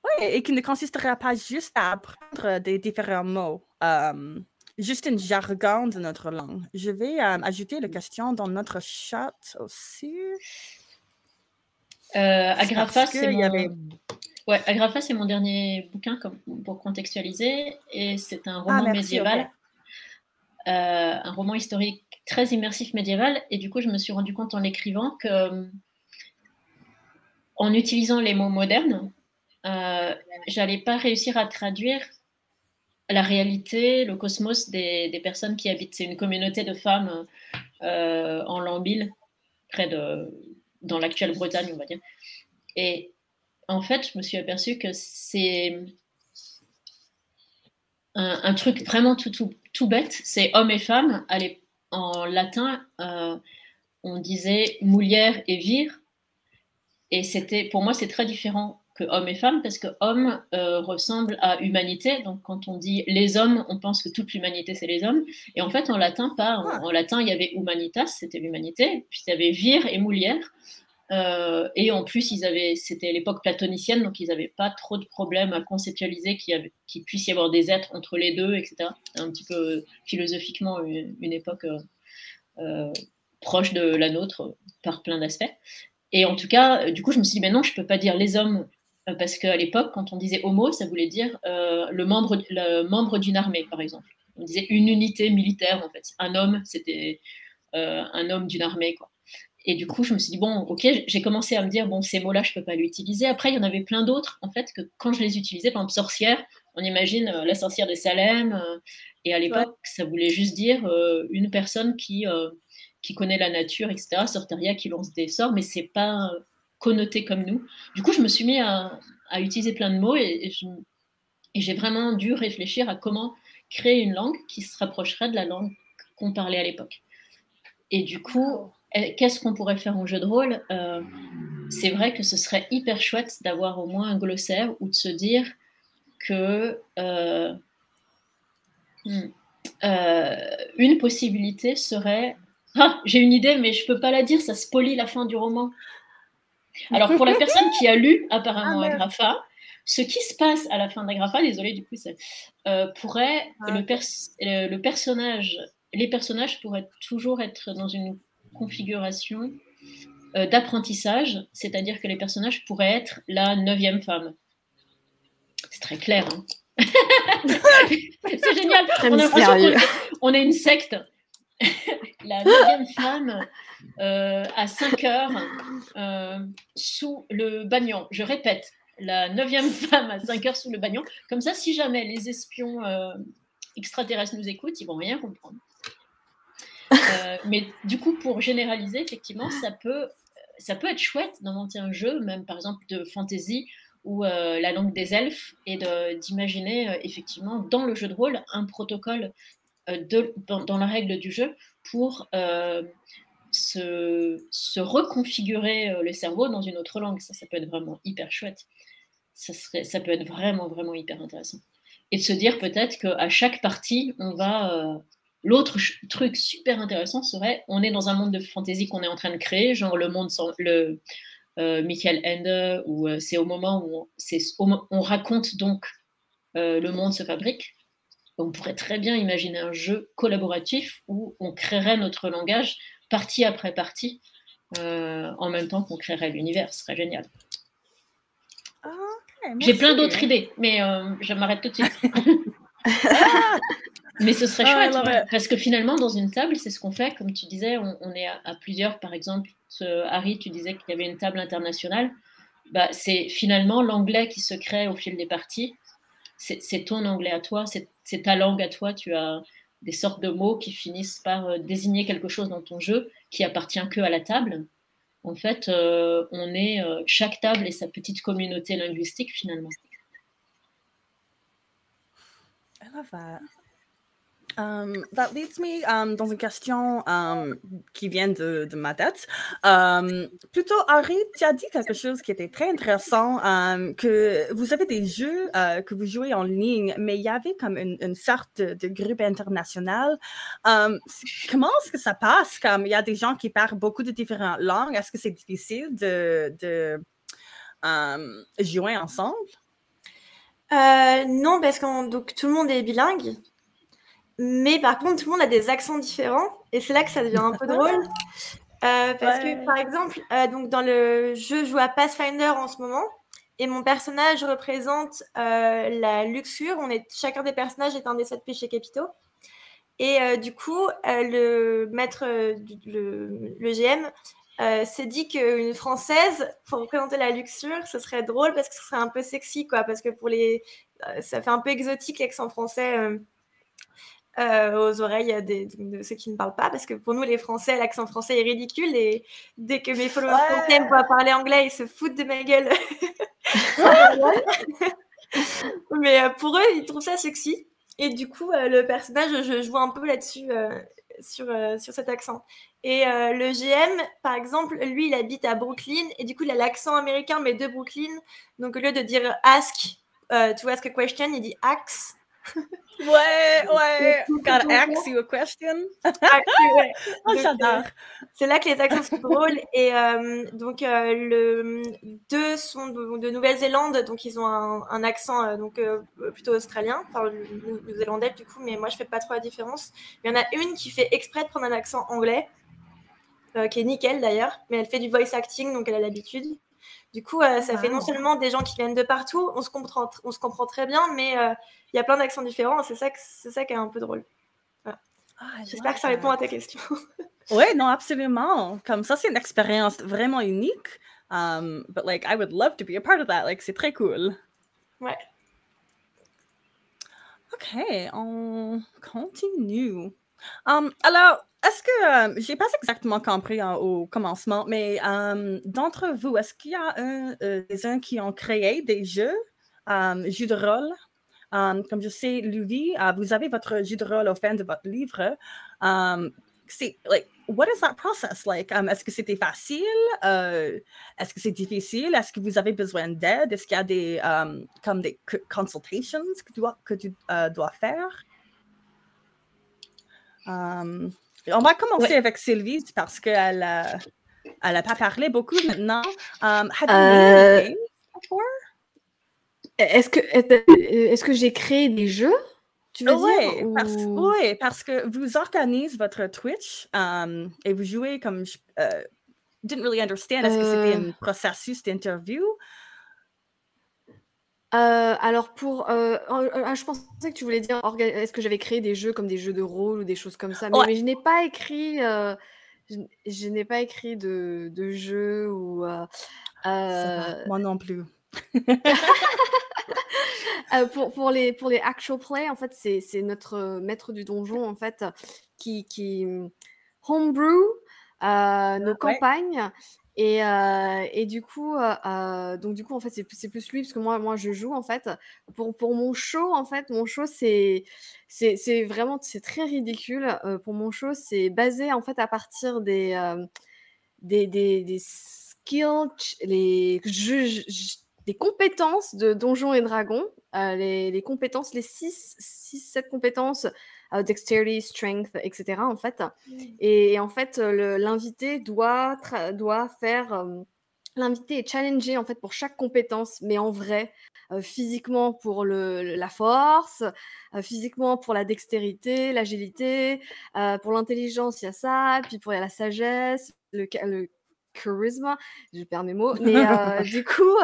Oui, et qui ne consisterait pas juste à apprendre des différents mots, juste un jargon de notre langue. Je vais ajouter la question dans notre chat aussi. Agrafa, Agrafa, c'est mon dernier bouquin pour contextualiser, et c'est un roman médiéval. Okay. Un roman historique très immersif médiéval, et du coup je me suis rendu compte en l'écrivant que en utilisant les mots modernes, j'allais pas réussir à traduire la réalité, le cosmos des personnes qui habitent. C'est une communauté de femmes en Lambile, dans l'actuelle Bretagne, on va dire. Et en fait, je me suis aperçue que c'est un truc vraiment tout bête, c'est homme et femme. En latin, on disait mulier et vir, et pour moi c'est très différent que homme et femme, parce que homme ressemble à humanité. Donc quand on dit les hommes, on pense que toute l'humanité c'est les hommes, et en fait en latin pas. En latin il y avait humanitas, c'était l'humanité, puis il y avait vir et mulier. Et en plus, c'était l'époque platonicienne, donc ils n'avaient pas trop de problèmes à conceptualiser qu'il puisse y avoir des êtres entre les deux, etc. C'était un petit peu philosophiquement une époque proche de la nôtre par plein d'aspects. Et en tout cas, du coup, je me suis dit, mais non, je peux pas dire les hommes, parce qu'à l'époque, quand on disait homo, ça voulait dire le membre d'une armée, par exemple. On disait une unité militaire, en fait. Un homme, c'était un homme d'une armée, quoi. Et du coup, je me suis dit, bon, ok, j'ai commencé à me dire, bon, ces mots-là, je peux pas l'utiliser. Après, il y en avait plein d'autres, en fait, que quand je les utilisais, par exemple, sorcière, on imagine la sorcière de Salem, et à l'époque, ça voulait juste dire une personne qui connaît la nature, etc., sorteria qui lance des sorts, mais c'est pas connoté comme nous. Du coup, je me suis mis à utiliser plein de mots, et j'ai vraiment dû réfléchir à comment créer une langue qui se rapprocherait de la langue qu'on parlait à l'époque. Et du coup, qu'est-ce qu'on pourrait faire en jeu de rôle? C'est vrai que ce serait hyper chouette d'avoir au moins un glossaire ou de se dire que une possibilité serait... Ah, j'ai une idée, mais je peux pas la dire, ça spoilie la fin du roman. Alors, pour la personne qui a lu apparemment Agrapha, ce qui se passe à la fin d'Agrapha, désolé, du coup, pourrait... le personnage... Les personnages pourraient toujours être dans une configuration d'apprentissage, c'est-à-dire que les personnages pourraient être la 9e femme. C'est très clair, hein. C'est génial. On a l'impression qu'on est une secte. La 9e femme à 5 heures sous le bagnon. Je répète, la 9e femme à 5 heures sous le bagnon. Comme ça, si jamais les espions extraterrestres nous écoutent, ils vont rien comprendre. Mais du coup, pour généraliser, effectivement, ça peut être chouette d'inventer un jeu, même par exemple de fantasy ou la langue des elfes, et d'imaginer effectivement dans le jeu de rôle un protocole dans la règle du jeu pour se reconfigurer le cerveau dans une autre langue. Ça peut être vraiment hyper chouette. Ça peut être vraiment, vraiment hyper intéressant. Et de se dire peut-être qu'à chaque partie, on va... L'autre truc super intéressant serait, on est dans un monde de fantasy qu'on est en train de créer, genre le monde Michael Ende, où c'est au moment où on raconte donc le monde se fabrique. On pourrait très bien imaginer un jeu collaboratif où on créerait notre langage partie après partie en même temps qu'on créerait l'univers. Ce serait génial. Okay, j'ai plein d'autres idées, mais je m'arrête tout de suite. Mais ce serait chouette, parce que finalement, dans une table, c'est ce qu'on fait. Comme tu disais, on est à plusieurs. Par exemple, Harry, tu disais qu'il y avait une table internationale. Bah, c'est finalement l'anglais qui se crée au fil des parties. C'est ton anglais à toi, c'est ta langue à toi. Tu as des sortes de mots qui finissent par désigner quelque chose dans ton jeu qui appartient que à la table. En fait, on est chaque table et sa petite communauté linguistique, finalement. I love that. That leads me dans une question qui vient de ma tête. Plutôt, Harry, tu as dit quelque chose qui était très intéressant, que vous avez des jeux que vous jouez en ligne, mais il y avait comme une sorte de groupe international. Comment est-ce que ça passe? Comme il y a des gens qui parlent beaucoup de différentes langues. Est-ce que c'est difficile de jouer ensemble? Non, parce que donc, tout le monde est bilingue. Mais par contre, tout le monde a des accents différents. Et c'est là que ça devient un peu drôle. Parce que, par exemple, donc dans le jeu, je joue à Pathfinder en ce moment. Et mon personnage représente la luxure. Chacun des personnages est un des 7 péchés capitaux. Et du coup, le maître, le GM, s'est dit qu'une Française, pour représenter la luxure, ce serait drôle parce que ce serait un peu sexy, quoi. Parce que ça fait un peu exotique l'accent français aux oreilles de ceux qui ne parlent pas. Parce que pour nous, les Français, l'accent français est ridicule. Et dès que mes followers français me voient parler anglais, ils se foutent de ma gueule. Mais pour eux, ils trouvent ça sexy. Et du coup, le personnage, je joue un peu là-dessus, sur cet accent. Et le GM, par exemple, lui, il habite à Brooklyn. Et du coup, il a l'accent américain, mais de Brooklyn. Donc, au lieu de dire ask, to ask a question, il dit axe. Ouais. Gotta ask you a question. Ouais. J'adore. C'est là que les accents sont drôles. Et donc, deux sont de Nouvelle-Zélande, donc ils ont un accent plutôt australien, enfin néo-zélandais du coup, mais moi je fais pas trop la différence. Il y en a une qui fait exprès de prendre un accent anglais. qui est nickel d'ailleurs, mais elle fait du voice acting, donc elle a l'habitude. Du coup, ça fait non seulement des gens qui viennent de partout, on se comprend très bien, mais il y a plein d'accents différents, c'est ça qui est un peu drôle. Voilà. J'espère que ça répond à ta question. Oui, non, absolument. Comme ça, c'est une expérience vraiment unique. But like, I would love to be a part of that. Like, c'est très cool. Ouais. OK, on continue. Alors, est-ce que j'ai pas exactement compris au commencement, mais d'entre vous, est-ce qu'il y a des uns qui ont créé des jeux de rôle? Comme je sais, Luvi, vous avez votre jeu de rôle au fin de votre livre. C'est like, what is that process like? Est-ce que c'était facile? Est-ce que c'est difficile? Est-ce que vous avez besoin d'aide? Est-ce qu'il y a des comme des consultations que tu dois faire? On va commencer avec Sylvie parce qu'elle a pas parlé beaucoup maintenant. Have you made a game before? Est-ce que j'ai créé des jeux, tu veux dire? Oui, parce que vous organisez votre Twitch et vous jouez comme... didn't really understand. Est-ce que c'était un processus d'interview? Alors je pensais que tu voulais dire est-ce que j'avais créé des jeux comme des jeux de rôle ou des choses comme ça, mais je n'ai pas écrit je n'ai pas écrit de jeu ou moi non plus. pour les actual play, en fait, c'est notre maître du donjon en fait qui homebrew nos campagnes. Et du coup, en fait, c'est plus lui parce que moi je joue en fait pour mon show. En fait, mon show c'est vraiment très ridicule. Pour mon show, c'est basé en fait à partir des skills, les compétences de Donjons et Dragons, les compétences, les 6-7 compétences. Dexterity, strength, etc. en fait. Et en fait, l'invité doit faire... l'invité est challengé en fait pour chaque compétence, mais en vrai, physiquement pour la force, physiquement pour la dextérité, l'agilité, pour l'intelligence, il y a ça, puis pour la sagesse, le charisme, je perds mes mots, mais du coup,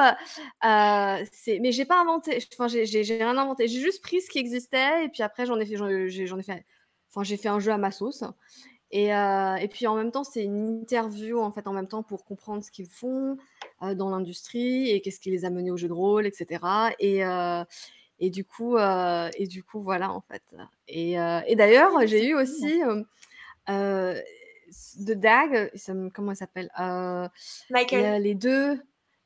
mais j'ai pas inventé, enfin j'ai rien inventé, j'ai juste pris ce qui existait et puis après j'ai fait un jeu à ma sauce. Et puis en même temps, c'est une interview en fait en même temps pour comprendre ce qu'ils font dans l'industrie et qu'est-ce qui les a menés au jeu de rôle, etc. Et du coup, voilà en fait. Et d'ailleurs, j'ai eu aussi de Dag, comment elle s'appelle Michael. Les deux.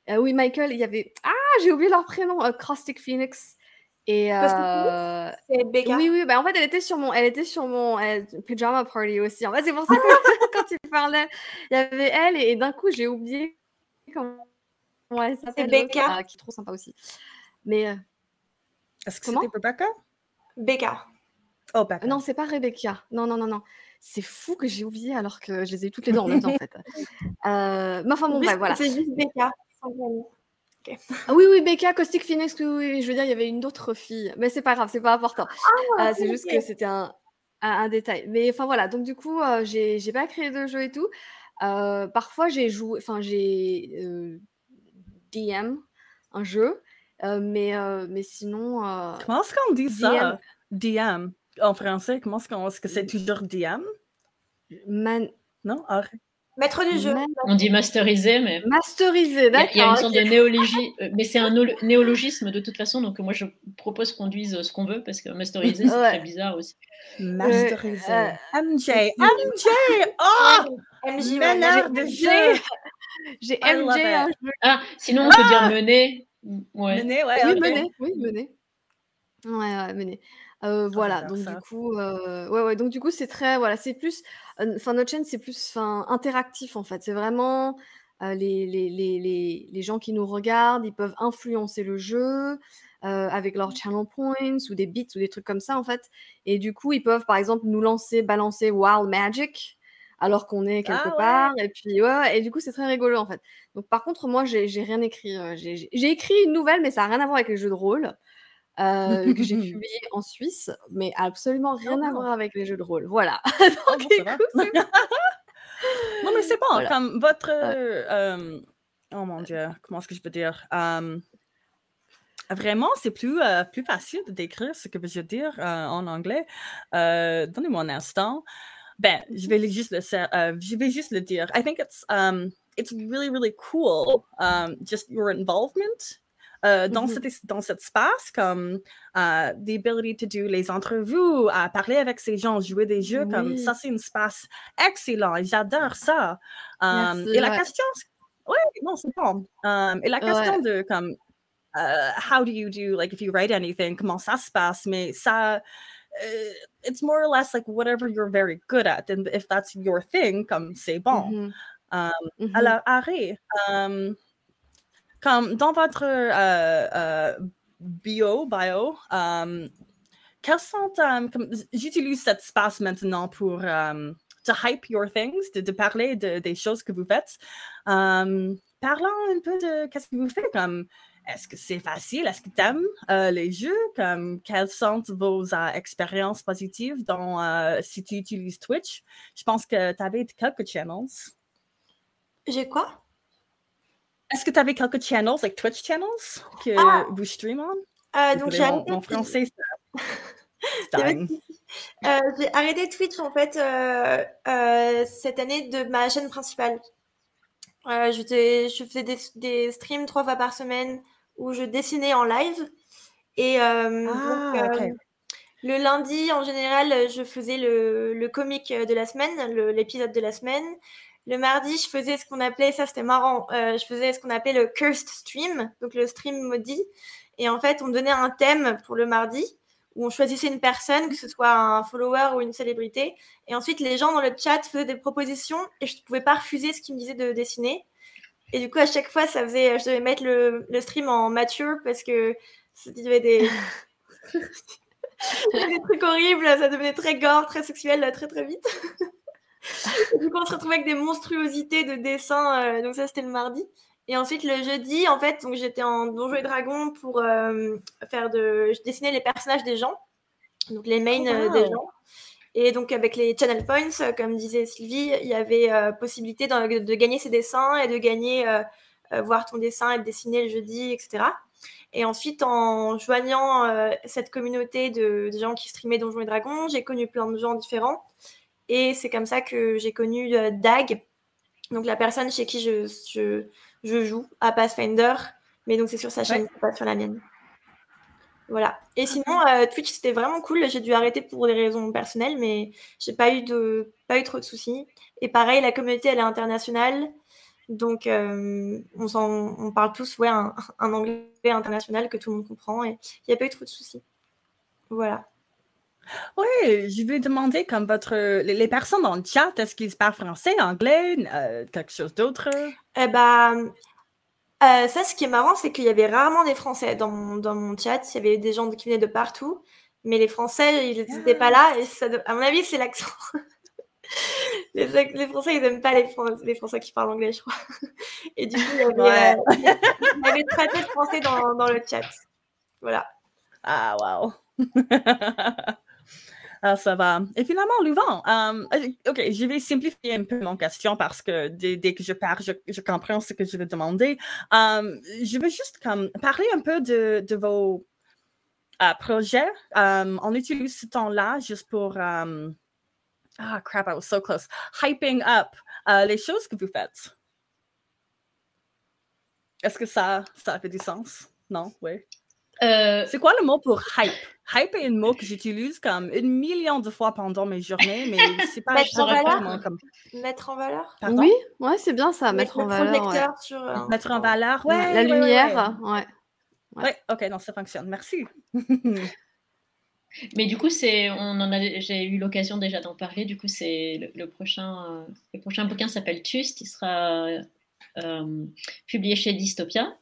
Oui, Michael, il y avait... Ah, j'ai oublié leur prénom. Caustic Phoenix. Et c'est Becca. Oui, bah en fait, elle était sur mon pyjama party aussi. En fait, c'est pour ça que quand tu parlais, il y avait elle et d'un coup, j'ai oublié comment elle s'appelle. C'est Becca. Qui est trop sympa aussi. Mais est-ce que c'était Rebecca? Becca. Oh, Becca. Non, c'est pas Rebecca. Non. C'est fou que j'ai oublié alors que je les ai eu toutes les deux en même temps en fait. Mais enfin bon, voilà. C'est juste Becca. Okay. Oui, Becca, Caustic Phoenix, oui, je veux dire, il y avait une autre fille, mais c'est pas grave, c'est pas important. C'est juste que c'était un détail. Mais enfin voilà, donc du coup, j'ai pas créé de jeu et tout. Parfois, j'ai DM un jeu, mais sinon. Comment est-ce qu'on dit ça? DM en français, comment est-ce que c'est toujours DM? Non? Maître du jeu. On dit masterisé, mais... Masterisé, d'accord. Il y a une sorte de néologie, mais c'est un néologisme de toute façon, donc moi je propose qu'on dise ce qu'on veut, parce que masterisé, c'est très bizarre aussi. Masterisé. MJ! Oh! MJ, meneur de jeu! J'ai MJ un jeu. Ah, sinon on peut dire mener. Ouais. Mener, ouais. Oui, okay. mener. Ouais, mener. Voilà, donc du coup, donc du coup c'est très, voilà, c'est plus, enfin notre chaîne c'est plus, interactif en fait. C'est vraiment les gens qui nous regardent, ils peuvent influencer le jeu avec leurs channel points ou des bits ou des trucs comme ça en fait. Et du coup ils peuvent par exemple nous balancer Wild Magic alors qu'on est quelque part. Et puis et du coup c'est très rigolo en fait. Donc par contre moi j'ai rien écrit. J'ai écrit une nouvelle mais ça n'a rien à voir avec les jeux de rôle. Que j'ai publié en Suisse, mais absolument rien à voir avec les jeux de rôle. Voilà. Donc, Non, mais c'est bon, Voilà. comme votre... oh mon Dieu, comment est-ce que je peux dire? Vraiment, c'est plus facile de décrire ce que je veux dire en anglais. Donnez-moi un instant. Ben, je vais juste le dire. I think it's really, really cool, just your involvement dans cet espace, comme the ability to do les entrevues, à parler avec ces gens, jouer des jeux, comme ça, c'est un espace excellent. Et j'adore ça. Merci, et la ouais. question, ouais, non, c'est bon. Et la question de, comme, how do you do, like, if you write anything, comment ça se passe, mais ça, it's more or less like whatever you're very good at, and if that's your thing, comme c'est bon. Alors, Harry, comme dans votre bio, quels sont, comme, j'utilise cet espace maintenant pour to hype your things, de parler des choses que vous faites. Parlons un peu de qu'est-ce que vous faites, comme est-ce que c'est facile? Est-ce que tu aimes les jeux? Comme, quelles sont vos expériences positives si tu utilises Twitch? Je pense que tu avais quelques channels. J'ai quoi? Est-ce que tu avais quelques channels, like Twitch channels, que vous streamez en? Donc j'ai mon français, j'ai arrêté Twitch en fait cette année de ma chaîne principale. Je faisais des streams 3 fois par semaine où je dessinais en live. Et okay. Le lundi, en général, je faisais le comic de la semaine, l'épisode de la semaine. Le mardi, je faisais ce qu'on appelait, ça c'était marrant, je faisais ce qu'on appelait le cursed stream, donc le stream maudit. Et en fait, on donnait un thème pour le mardi, où on choisissait une personne, que ce soit un follower ou une célébrité. Et ensuite, les gens dans le chat faisaient des propositions et je ne pouvais pas refuser ce qu'ils me disaient de dessiner. Et du coup, à chaque fois, je devais mettre le stream en mature parce que il y avait des trucs horribles, ça devenait très gore, très sexuel, très très vite. Et du coup, on se retrouvait avec des monstruosités de dessins. Donc ça, c'était le mardi. Et ensuite, le jeudi, en fait, donc j'étais en Donjons et Dragons pour je dessinais les personnages des gens, donc les mains des gens. Et donc, avec les channel points, comme disait Sylvie, il y avait possibilité de gagner ses dessins et de gagner, voir ton dessin et de dessiner le jeudi, etc. Et ensuite, en joignant cette communauté de gens qui streamaient Donjons et Dragons, j'ai connu plein de gens différents. Et c'est comme ça que j'ai connu Dag, donc la personne chez qui je joue à Pathfinder. Mais donc, c'est sur sa chaîne, pas sur la mienne. Voilà. Et sinon, Twitch, c'était vraiment cool. J'ai dû arrêter pour des raisons personnelles, mais j'ai pas eu trop de soucis. Et pareil, la communauté, elle est internationale. Donc, on parle tous un anglais international que tout le monde comprend. Et il n'y a pas eu trop de soucis. Voilà. Oui, je vais demander comme les personnes dans le chat, est-ce qu'ils parlent français, anglais, quelque chose d'autre? Eh ben, ça, ce qui est marrant, c'est qu'il y avait rarement des Français dans mon chat. Il y avait des gens qui venaient de partout, mais les Français, ils n'étaient pas là. Et ça, à mon avis, c'est l'accent. Les Français, ils n'aiment pas les Français qui parlent anglais, je crois. Et du coup, il y avait très peu de Français dans le chat. Voilà. Ah, wow. Ah, ça va. Et finalement, Louvain, OK, je vais simplifier un peu mon question parce que dès que je parle, je comprends ce que je veux demander. Je veux juste parler un peu de vos projets. On utilise ce temps-là juste pour... ah, crap, I was so close. Hyping up les choses que vous faites. Est-ce que ça fait du sens? Non? Oui. C'est quoi le mot pour hype? Hype est un mot que j'utilise comme 1 million de fois pendant mes journées, mais c'est pas... Mettre en valeur? Mettre en valeur? Pardon? Oui, ouais, c'est bien ça, mettre en valeur. Sur, mettre en valeur, ouais. La lumière, ouais. Ouais, OK, non, ça fonctionne. Merci. Mais du coup, j'ai eu l'occasion déjà d'en parler. Du coup, c'est le prochain bouquin s'appelle Tust. Il sera publié chez Dystopia.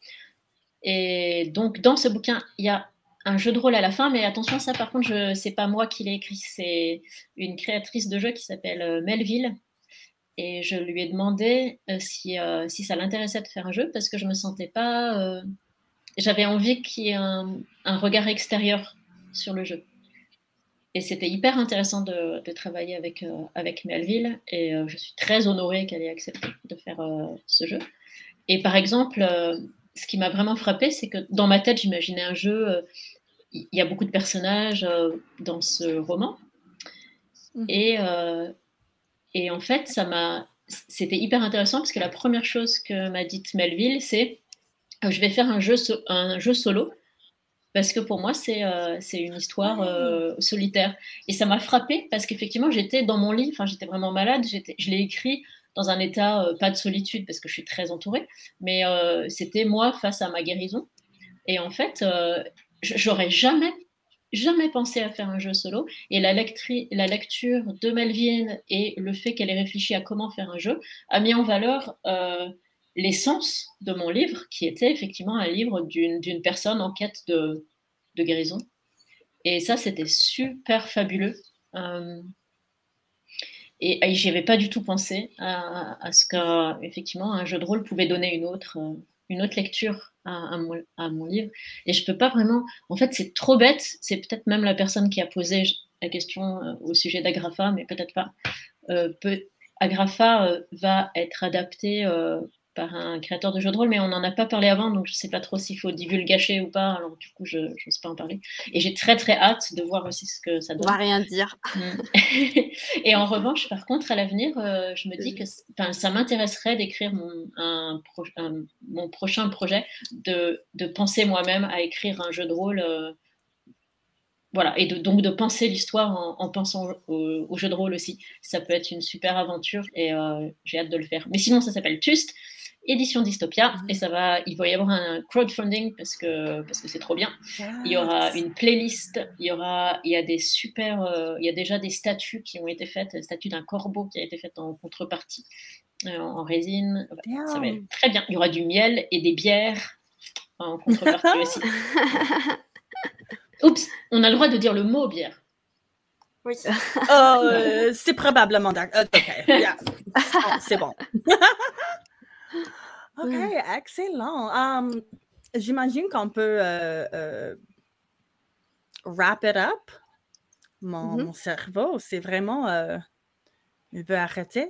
Et donc, dans ce bouquin, il y a un jeu de rôle à la fin. Mais attention, ça, par contre, c'est pas moi qui l'ai écrit. C'est une créatrice de jeu qui s'appelle Melville. Et je lui ai demandé si ça l'intéressait de faire un jeu parce que je me sentais pas... j'avais envie qu'il y ait un regard extérieur sur le jeu. Et c'était hyper intéressant de travailler avec Melville. Et je suis très honorée qu'elle ait accepté de faire ce jeu. Et par exemple, ce qui m'a vraiment frappée, c'est que dans ma tête, j'imaginais un jeu. Il y a beaucoup de personnages dans ce roman. Et en fait, c'était hyper intéressant parce que la première chose que m'a dite Melville, c'est je vais faire un jeu solo parce que pour moi, c'est une histoire solitaire. Et ça m'a frappée parce qu'effectivement, j'étais dans mon lit, j'étais vraiment malade, je l'ai écrit dans un état, pas de solitude parce que je suis très entourée, mais c'était moi face à ma guérison. Et en fait, j'aurais jamais pensé à faire un jeu solo. Et la lecture de Melvin et le fait qu'elle ait réfléchi à comment faire un jeu a mis en valeur l'essence de mon livre, qui était effectivement un livre d'une personne en quête de guérison. Et ça, c'était super fabuleux. Et j'y avais pas du tout pensé à ce qu'effectivement un jeu de rôle pouvait donner une autre lecture à mon livre. Et je peux pas vraiment... En fait, c'est trop bête. C'est peut-être même la personne qui a posé la question au sujet d'Agrafa, mais peut-être pas. Agrafa va être adapté par un créateur de jeux de rôle, mais on n'en a pas parlé avant, donc je sais pas trop s'il faut divulgacher ou pas, alors du coup, je n'ose pas en parler. Et j'ai très, très hâte de voir aussi ce que ça donne. On va rien dire. Et en revanche, par contre, à l'avenir, je me dis que ça m'intéresserait d'écrire mon prochain projet, de penser moi-même à écrire un jeu de rôle. Voilà, et donc de penser l'histoire en pensant au jeu de rôle aussi. Ça peut être une super aventure et j'ai hâte de le faire. Mais sinon, ça s'appelle Tust, édition Dystopia, et il va y avoir un crowdfunding parce que c'est trop bien. Il y aura une playlist, il y a déjà des statues qui ont été faites, la statue d'un corbeau qui a été faite en contrepartie, en résine. Ça va être très bien. Il y aura du miel et des bières en contrepartie aussi. Oups, on a le droit de dire le mot bière. Oui. C'est probablement d'accord. OK, yeah. C'est bon. OK, excellent. J'imagine qu'on peut wrap it up. Mon cerveau, c'est vraiment... il veut arrêter.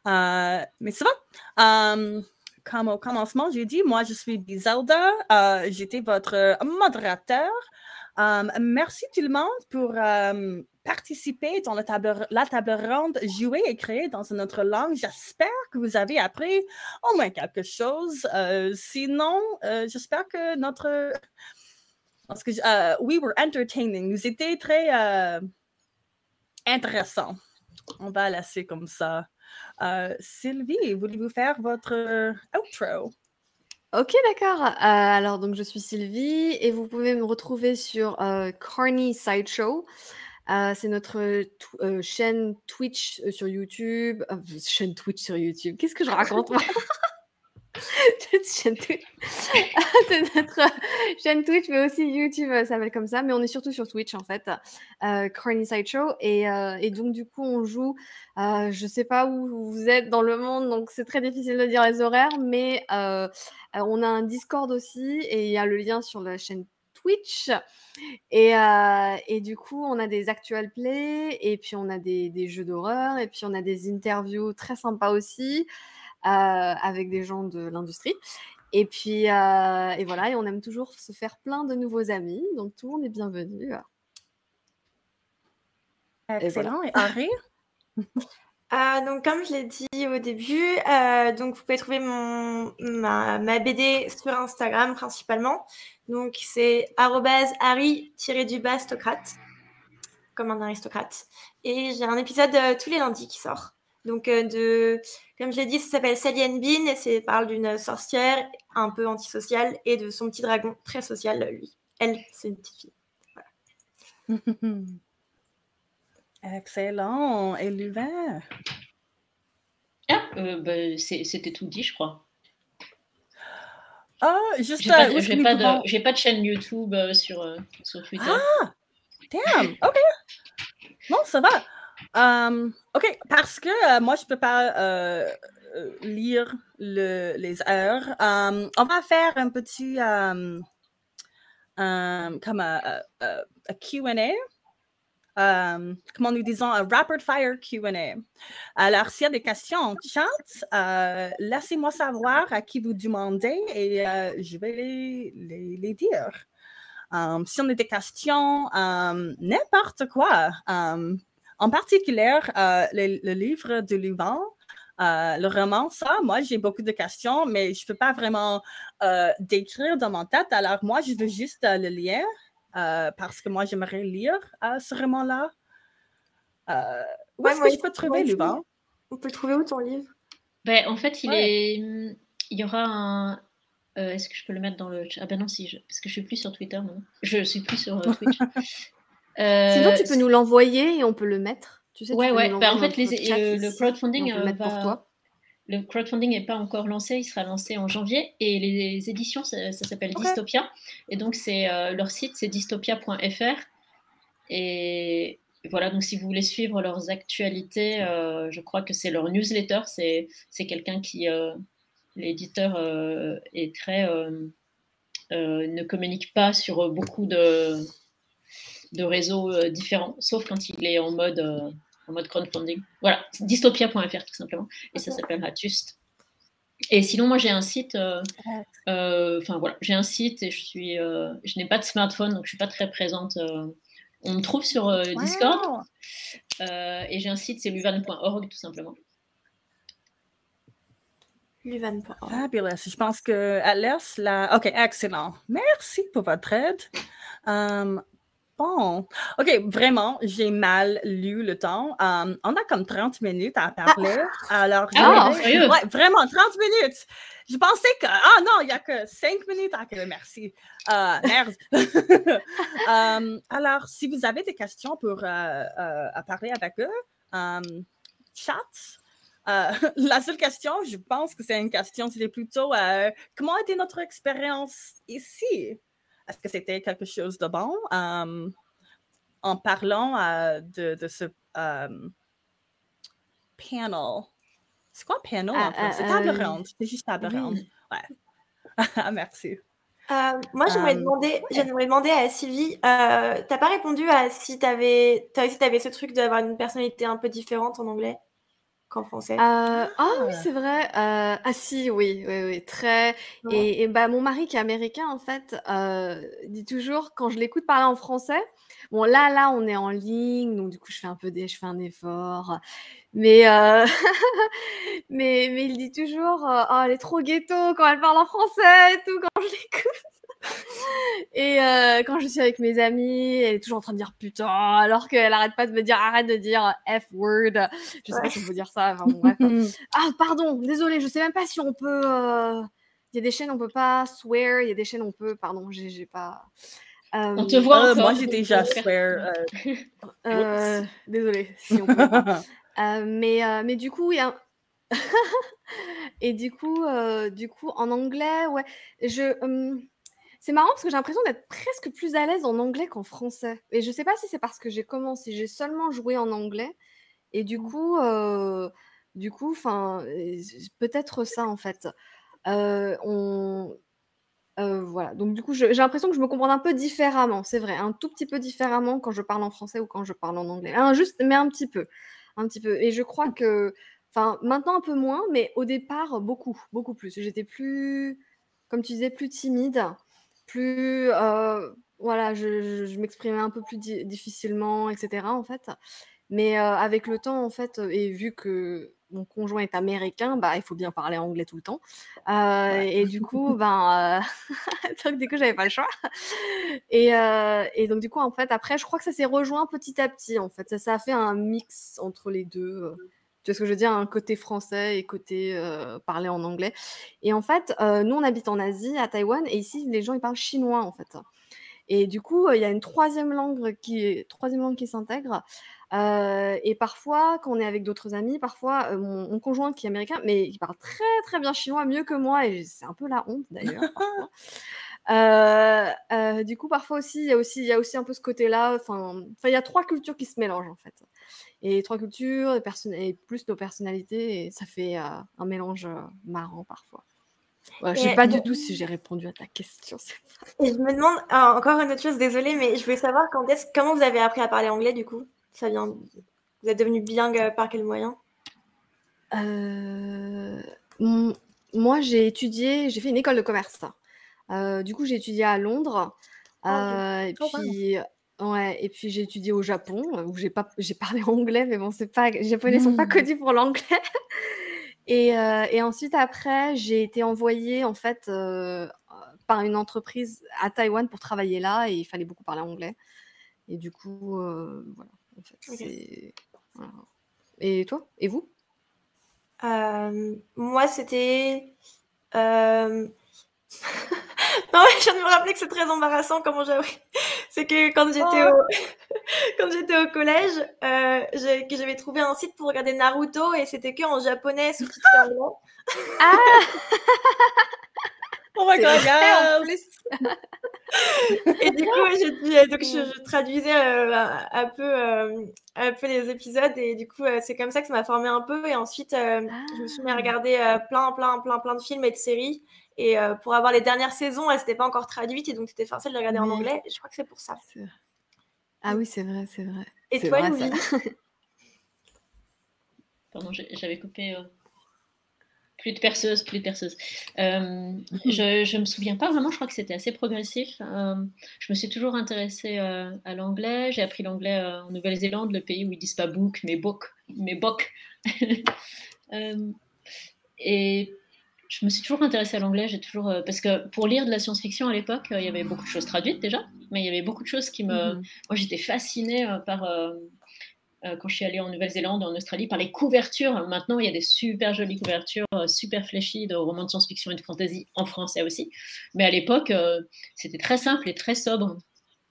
Mais c'est bon. Comme au commencement, j'ai dit, moi, je suis Zelda. J'étais votre modérateur. Merci tout le monde pour participer dans la table ronde jouer et créer dans une autre langue. J'espère que vous avez appris au moins quelque chose. Sinon, j'espère que we were entertaining. Nous étions très intéressants. On va laisser comme ça. Sylvie, voulez-vous faire votre outro? Ok, d'accord. Alors, donc, je suis Sylvie et vous pouvez me retrouver sur Carney Sideshow. C'est notre chaîne Twitch sur YouTube. Chaîne Twitch sur YouTube. Qu'est-ce que je raconte, moi? C'est notre chaîne Twitch, mais aussi YouTube, ça s'appelle comme ça. Mais on est surtout sur Twitch, en fait. Carney Sideshow. Et donc, du coup, on joue... je sais pas où vous êtes dans le monde, donc c'est très difficile de dire les horaires. Mais on a un Discord aussi. Et il y a le lien sur la chaîne Twitch. Et du coup, on a des actual plays. Et puis, on a des jeux d'horreur. Et puis, on a des interviews très sympas aussi. Avec des gens de l'industrie. Et puis, et voilà, et on aime toujours se faire plein de nouveaux amis, donc tout le monde est bienvenu. Excellent. Et Henri? Donc, comme je l'ai dit au début, donc vous pouvez trouver ma BD sur Instagram principalement. Donc, c'est @Harry_Stocrate, comme un aristocrate. Et j'ai un épisode tous les lundis qui sort. Donc, comme je l'ai dit, ça s'appelle Sally and Bean et ça parle d'une sorcière un peu antisociale et de son petit dragon très social, lui. Elle, c'est une petite fille. Voilà. Excellent. Et Luvin? C'était tout dit, je crois. Juste... J'ai pas de chaîne YouTube sur Twitter. Ah! Damn! OK. Bon, ça va. OK, parce que moi, je peux pas lire les heures. On va faire un petit comme a Q&A comment nous disons, un rapid fire Q&A. Alors, s'il y a des questions en chat, laissez-moi savoir à qui vous demandez et je vais les dire. Si on a des questions, n'importe quoi. En particulier, le livre de Louvain, le roman, ça, moi, j'ai beaucoup de questions, mais je ne peux pas vraiment décrire dans mon tête. Alors, moi, je veux juste le lire parce que moi, j'aimerais lire ce roman-là. Où est-ce que je peux trouver, Louvain? On peut le trouver où, ton livre? Ben, en fait, il y aura un... est-ce que je peux le mettre dans le chat? Ah ben non, parce que je suis plus sur Twitter maintenant. Je suis plus sur Twitch. Sinon, tu peux nous l'envoyer et on peut le mettre. Tu sais, ouais. Ben, en fait, le crowdfunding pour toi. Le crowdfunding n'est pas encore lancé, il sera lancé en janvier. Et les éditions, ça s'appelle Dystopia. Et donc, leur site, c'est dystopia.fr. Et voilà, donc si vous voulez suivre leurs actualités, je crois que c'est leur newsletter. C'est quelqu'un qui... l'éditeur est très... ne communique pas sur beaucoup de réseaux différents, sauf quand il est en mode crowdfunding. Voilà, dystopia.fr tout simplement, et ça s'appellera Tust. Et sinon, moi j'ai un site, j'ai un site et je n'ai pas de smartphone, donc je suis pas très présente. On me trouve sur Discord, et j'ai un site, c'est luvan.org tout simplement. Luvan.org. Fabulous. Je pense que Alice l'a... OK, excellent. Merci pour votre aide. Bon, OK, vraiment, j'ai mal lu le temps. On a comme 30 minutes à parler. Alors, ouais, vraiment, 30 minutes. Je pensais que... Ah non, il n'y a que 5 minutes. OK, merci. Merde. Alors, si vous avez des questions pour parler avec eux, chat. La seule question, je pense que c'est une question, c'était plutôt comment était notre expérience ici? Est-ce que c'était quelque chose de bon? En parlant de ce panel. C'est quoi panel en fait? C'est table ronde. C'est juste table ronde. Ouais. Merci. Moi, j'aimerais demander à Sylvie, t'as pas répondu à si t'avais ce truc d'avoir une personnalité un peu différente en anglais qu'en français. Oui, c'est vrai. Ah si, oui, très. Et bah, mon mari qui est américain, en fait, dit toujours, quand je l'écoute parler en français, bon, là, on est en ligne, donc du coup, je fais un effort. Mais, mais il dit toujours, oh, elle est trop ghetto quand elle parle en français et tout, quand je l'écoute. Et quand je suis avec mes amis, elle est toujours en train de dire putain, alors qu'elle arrête pas de me dire arrête de dire F-word. Je sais pas si on peut dire ça. Enfin, bon, bref. Ah, pardon, désolée, je sais même pas si on peut. Il y a des chaînes, on peut pas swear. Il y a des chaînes, on peut. Pardon, j'ai pas. On te voit encore. Moi, j'ai déjà swear. Désolée, si on peut. Mais du coup, il y a. Et du coup, en anglais, ouais, c'est marrant parce que j'ai l'impression d'être presque plus à l'aise en anglais qu'en français. Et je sais pas si c'est parce que j'ai seulement joué en anglais. Et du coup, enfin, peut-être ça en fait. Voilà. Donc du coup, j'ai l'impression que je me comprends un peu différemment. C'est vrai, un tout petit peu différemment quand je parle en français ou quand je parle en anglais. Mais un petit peu. Et je crois que, enfin, maintenant un peu moins, mais au départ, beaucoup, beaucoup plus. J'étais plus, comme tu disais, plus timide. Plus voilà, je m'exprimais un peu plus difficilement, etc. en fait. Mais avec le temps, en fait, et vu que mon conjoint est américain, bah, il faut bien parler anglais tout le temps. Et du coup, donc du coup, j'avais pas le choix. Et donc du coup, en fait, après, je crois que ça s'est rejoint petit à petit. En fait, ça a fait un mix entre les deux. Tu vois ce que je veux dire, un côté français et côté parler en anglais. Et en fait, nous, on habite en Asie, à Taïwan, et ici, les gens, ils parlent chinois, en fait. Et du coup, il y a une troisième langue qui s'intègre. Et parfois, quand on est avec d'autres amis, parfois, mon conjoint qui est américain, mais il parle très, très bien chinois, mieux que moi, et c'est un peu la honte, d'ailleurs, parfois. Du coup, parfois aussi, il y a aussi un peu ce côté-là. Enfin, il y a 3 cultures qui se mélangent, en fait. Et 3 cultures, et plus nos personnalités, et ça fait un mélange marrant parfois. Ouais, je sais Et, pas du tout si j'ai répondu à ta question. et je me demande encore une autre chose, désolée, mais je voulais savoir comment vous avez appris à parler anglais du coup? Vous êtes devenu bilingue par quel moyen? Moi, j'ai fait une école de commerce. Du coup, j'ai étudié à Londres. Et puis, ouais, et puis j'ai étudié au Japon, où j'ai parlé anglais, mais bon, les Japonais sont pas connus pour l'anglais. Et ensuite, après, j'ai été envoyée en fait par une entreprise à Taïwan pour travailler là, et il fallait beaucoup parler anglais. Et du coup, voilà. En fait, voilà. Et toi? Et vous? Moi, c'était. Non, je viens de me rappeler que c'est très embarrassant comment j'ai appris. C'est que quand j'étais au collège, que j'avais trouvé un site pour regarder Naruto et c'était que en japonais sous-titré anglais. Ah! Oh my god, en yes! plus. Et du coup, je traduisais un peu les épisodes et du coup, c'est comme ça que ça m'a formé un peu. Et ensuite, je me suis mis à regarder plein de films et de séries. Et pour avoir les dernières saisons, elles n'étaient pas encore traduites et donc c'était forcé de les regarder en Oui. anglais. Et je crois que c'est pour ça. Ah oui, c'est vrai, c'est vrai. Et C'est toi, vrai, Louis? Pardon, j'avais coupé. Plus de perceuse. Je me souviens pas vraiment, je crois que c'était assez progressif. Je me suis toujours intéressée à l'anglais. J'ai appris l'anglais en Nouvelle-Zélande, le pays où ils disent pas book, mais book. Et je me suis toujours intéressée à l'anglais. Parce que pour lire de la science-fiction à l'époque, il y avait beaucoup de choses traduites déjà, mais il y avait beaucoup de choses qui me. Moi, j'étais fascinée par. Quand je suis allée en Nouvelle-Zélande, en Australie, par les couvertures. Maintenant, il y a des super jolies couvertures, super fléchies de romans de science-fiction et de fantasy en français aussi. Mais à l'époque, c'était très simple et très sobre.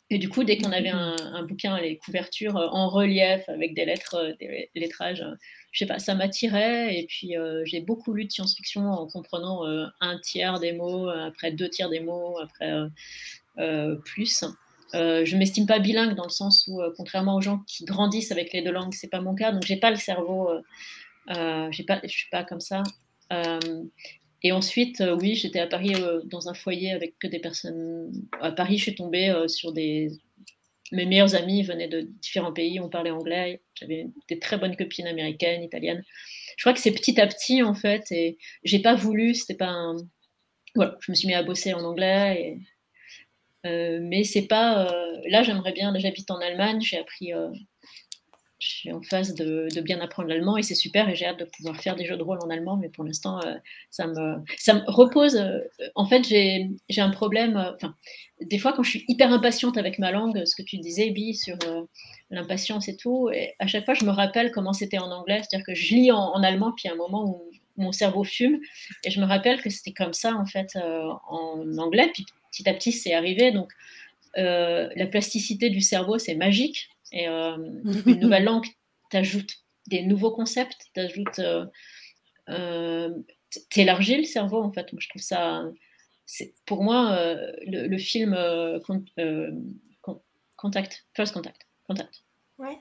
Et du coup, dès qu'on avait un bouquin, les couvertures en relief avec des lettres, des lettrages, je sais pas, ça m'attirait. Et puis, j'ai beaucoup lu de science-fiction en comprenant un tiers des mots, après 2 tiers des mots, après plus. Je m'estime pas bilingue dans le sens où, contrairement aux gens qui grandissent avec les 2 langues, c'est pas mon cas. Donc, j'ai pas le cerveau, je suis pas comme ça. Et ensuite, oui, j'étais à Paris dans un foyer avec que des personnes. À Paris, je suis tombée sur mes meilleurs amis venaient de différents pays, on parlait anglais. J'avais des très bonnes copines américaines, italiennes. Je crois que c'est petit à petit en fait, et j'ai pas voulu. C'était pas un. Voilà, je me suis mis à bosser en anglais. Mais c'est pas. Là, j'aimerais bien. J'habite en Allemagne. Je suis en phase de bien apprendre l'allemand et c'est super. Et j'ai hâte de pouvoir faire des jeux de rôle en allemand. Mais pour l'instant, ça me repose. En fait, j'ai un problème. Enfin, des fois, quand je suis hyper impatiente avec ma langue, ce que tu disais, Bi, sur l'impatience et tout, et à chaque fois, je me rappelle comment c'était en anglais. C'est-à-dire que je lis en allemand, puis à un moment où mon cerveau fume, et je me rappelle que c'était comme ça en fait en anglais. Puis petit à petit, c'est arrivé. Donc, la plasticité du cerveau, c'est magique. Et une nouvelle langue, t'ajoutes des nouveaux concepts, t'élargis le cerveau en fait. Donc, je trouve ça. Pour moi, le film Contact, First Contact. Ouais.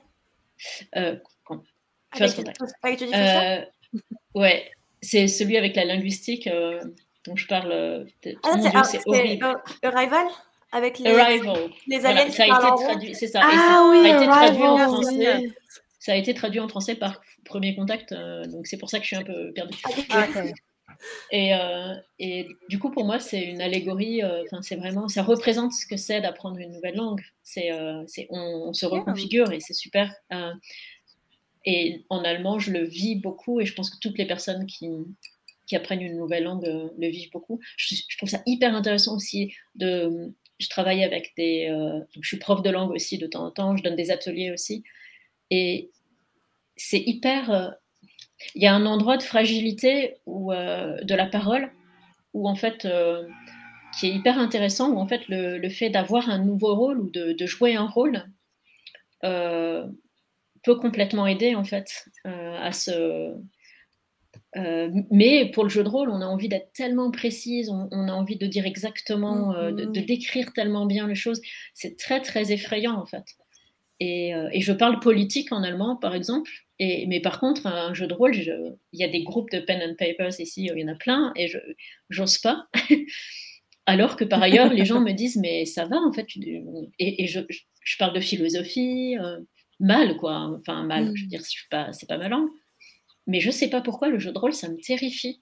First Contact. Avec Jodie Foster ouais, c'est celui avec la linguistique dont je parle. C'est horrible. Arrival avec Arrival. Les voilà, aliens ça a été traduit, c'est ça. Ah oui, ça a été traduit en Arrival, français. oui. Ça a été traduit en français par Premier Contact, donc c'est pour ça que je suis un peu perdue. Okay. Et du coup, pour moi, c'est une allégorie. C'est vraiment, ça représente ce que c'est d'apprendre une nouvelle langue. On se reconfigure et c'est super. Et en allemand, je le vis beaucoup et je pense que toutes les personnes qui apprennent une nouvelle langue le vivent beaucoup. Je trouve ça hyper intéressant aussi je travaille avec donc je suis prof de langue aussi de temps en temps, je donne des ateliers aussi. Et c'est hyper. Il y a un endroit de fragilité de la parole où en fait, qui est hyper intéressant, où en fait le fait d'avoir un nouveau rôle ou de jouer un rôle peut complètement aider en fait à se. Mais pour le jeu de rôle, on a envie d'être tellement précise, on a envie de dire exactement, de décrire tellement bien les choses. C'est très très effrayant en fait. Et je parle politique en allemand, par exemple. Mais par contre, un jeu de rôle, il y a des groupes de pen and papers ici, il y en a plein, et j'ose pas. Alors que par ailleurs, les gens me disent, mais ça va en fait. Et je parle de philosophie, mal quoi. Enfin, mal, je veux dire, c'est pas ma langue. Mais je sais pas pourquoi le jeu de rôle, ça me terrifie.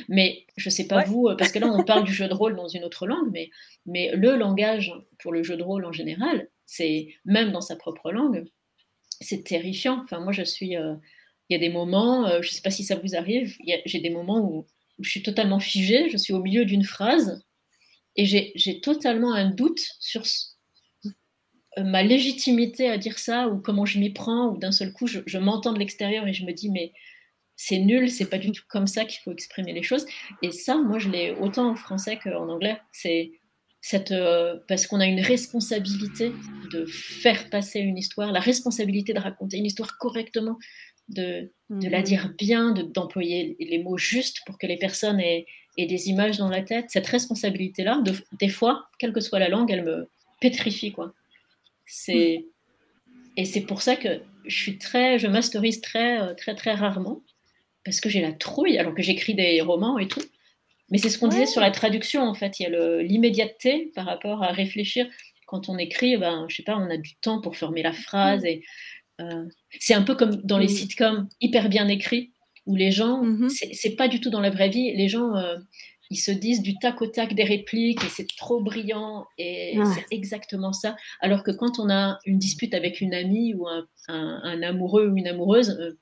Mais je sais pas vous, parce que là, on parle du jeu de rôle dans une autre langue, mais le langage pour le jeu de rôle en général, c'est même dans sa propre langue, c'est terrifiant. Enfin, moi, il y a des moments, je ne sais pas si ça vous arrive, j'ai des moments où je suis totalement figée, je suis au milieu d'une phrase et j'ai totalement un doute sur ma légitimité à dire ça ou comment je m'y prends, ou d'un seul coup, je m'entends de l'extérieur et je me dis, mais c'est nul, c'est pas du tout comme ça qu'il faut exprimer les choses. Et ça, moi, je l'ai autant en français qu'en anglais. C'est parce qu'on a une responsabilité de faire passer une histoire, la responsabilité de raconter une histoire correctement, de la dire bien, d'employer les mots justes pour que les personnes aient des images dans la tête. Cette responsabilité-là, des fois, quelle que soit la langue, elle me pétrifie, quoi. Et c'est pour ça que je masterise très, très, très rarement, parce que j'ai la trouille, alors que j'écris des romans et tout. Mais c'est ce qu'on disait sur la traduction, en fait. Il y a l'immédiateté par rapport à réfléchir. Quand on écrit, je sais pas, on a du temps pour former la phrase. Et, c'est un peu comme dans les sitcoms hyper bien écrits, où les gens, c'est pas du tout dans la vraie vie, les gens, ils se disent du tac au tac des répliques, et c'est trop brillant, et c'est exactement ça. Alors que quand on a une dispute avec une amie, ou un amoureux ou une amoureuse,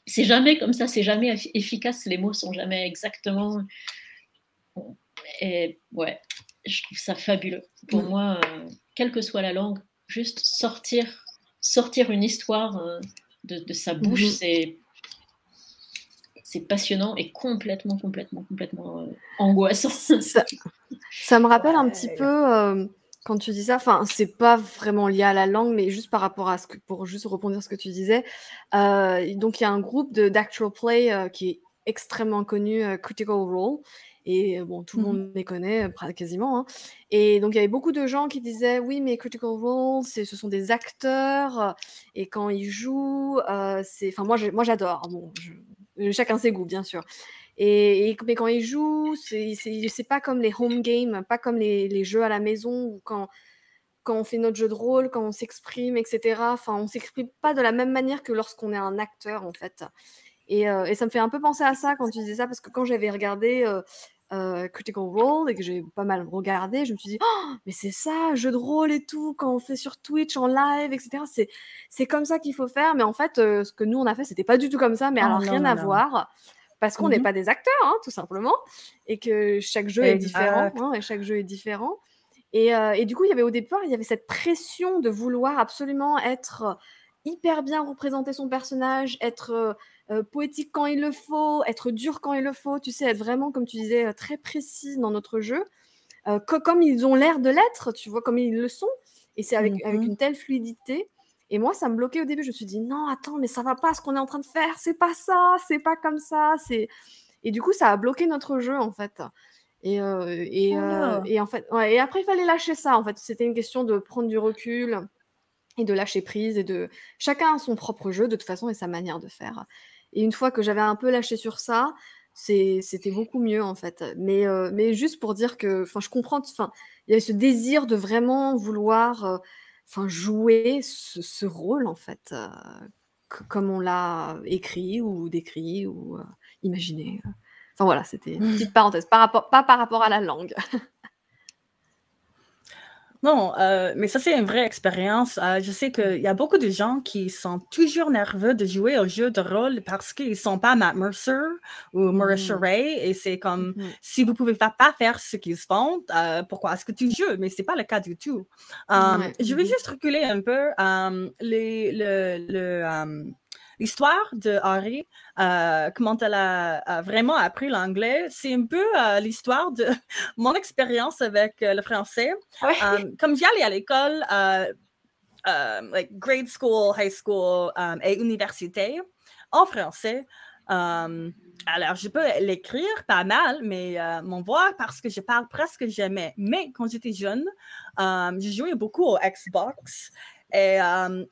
c'est jamais comme ça, c'est jamais efficace, les mots sont jamais exactement... Et ouais, je trouve ça fabuleux. Pour moi, quelle que soit la langue, juste sortir une histoire de sa bouche, c'est passionnant et complètement angoissant. Ça me rappelle un petit peu... Quand tu dis ça, enfin, c'est pas vraiment lié à la langue, mais juste par rapport à pour juste rebondir ce que tu disais. Donc, il y a un groupe d'actual play qui est extrêmement connu, Critical Role. Et bon, tout le monde les connaît quasiment. Hein. Et donc, il y avait beaucoup de gens qui disaient, oui, mais Critical Role, ce sont des acteurs. Et quand ils jouent, enfin, moi, j'adore. Bon, chacun ses goûts, bien sûr. Mais quand ils jouent, c'est pas comme les home games, pas comme les jeux à la maison, ou quand on fait notre jeu de rôle, quand on s'exprime, etc. Enfin, on s'exprime pas de la même manière que lorsqu'on est un acteur, en fait. Et ça me fait un peu penser à ça quand tu disais ça, parce que quand j'avais regardé Critical Role et que j'ai pas mal regardé, je me suis dit, oh, mais c'est ça, jeu de rôle et tout, quand on fait sur Twitch en live, etc. C'est comme ça qu'il faut faire. Mais en fait, ce que nous, on a fait, c'était pas du tout comme ça, mais alors rien à voir. Parce qu'on n'est pas des acteurs, hein, tout simplement, et que chaque jeu est différent, hein, et chaque jeu est différent. Et du coup, au départ, il y avait cette pression de vouloir absolument être hyper bien représenter son personnage, être poétique quand il le faut, être dur quand il le faut, tu sais, être vraiment, comme tu disais, très précis dans notre jeu, comme ils ont l'air de l'être, tu vois, comme ils le sont, et c'est avec une telle fluidité. Et moi, ça me bloquait au début. Je me suis dit, non, attends, mais ça va pas ce qu'on est en train de faire. C'est pas ça, c'est pas comme ça. Et du coup, ça a bloqué notre jeu, en fait. Et en fait, ouais, et après, il fallait lâcher ça, en fait. C'était une question de prendre du recul et de lâcher prise. Chacun a son propre jeu, de toute façon, et sa manière de faire. Et une fois que j'avais un peu lâché sur ça, c'était beaucoup mieux, en fait. Mais juste pour dire que, je comprends, il y a ce désir de vraiment vouloir... jouer ce rôle, en fait, comme on l'a écrit ou décrit ou imaginé. Enfin voilà, c'était une petite parenthèse, pas par rapport à la langue. Non, mais ça, c'est une vraie expérience. Je sais qu'il y a beaucoup de gens qui sont toujours nerveux de jouer au jeu de rôle parce qu'ils ne sont pas Matt Mercer ou Marisha Ray. Et c'est comme, si vous ne pouvez pas faire ce qu'ils font, pourquoi est-ce que tu joues? Mais ce n'est pas le cas du tout. Je vais juste reculer un peu. L'histoire de Harry, comment elle a vraiment appris l'anglais, c'est un peu l'histoire de mon expérience avec le français. Comme j'y allais à l'école, like grade school, high school et université, en français, alors je peux l'écrire pas mal, mais mon voix, parce que je parle presque jamais. Mais quand j'étais jeune, je jouais beaucoup au Xbox. Et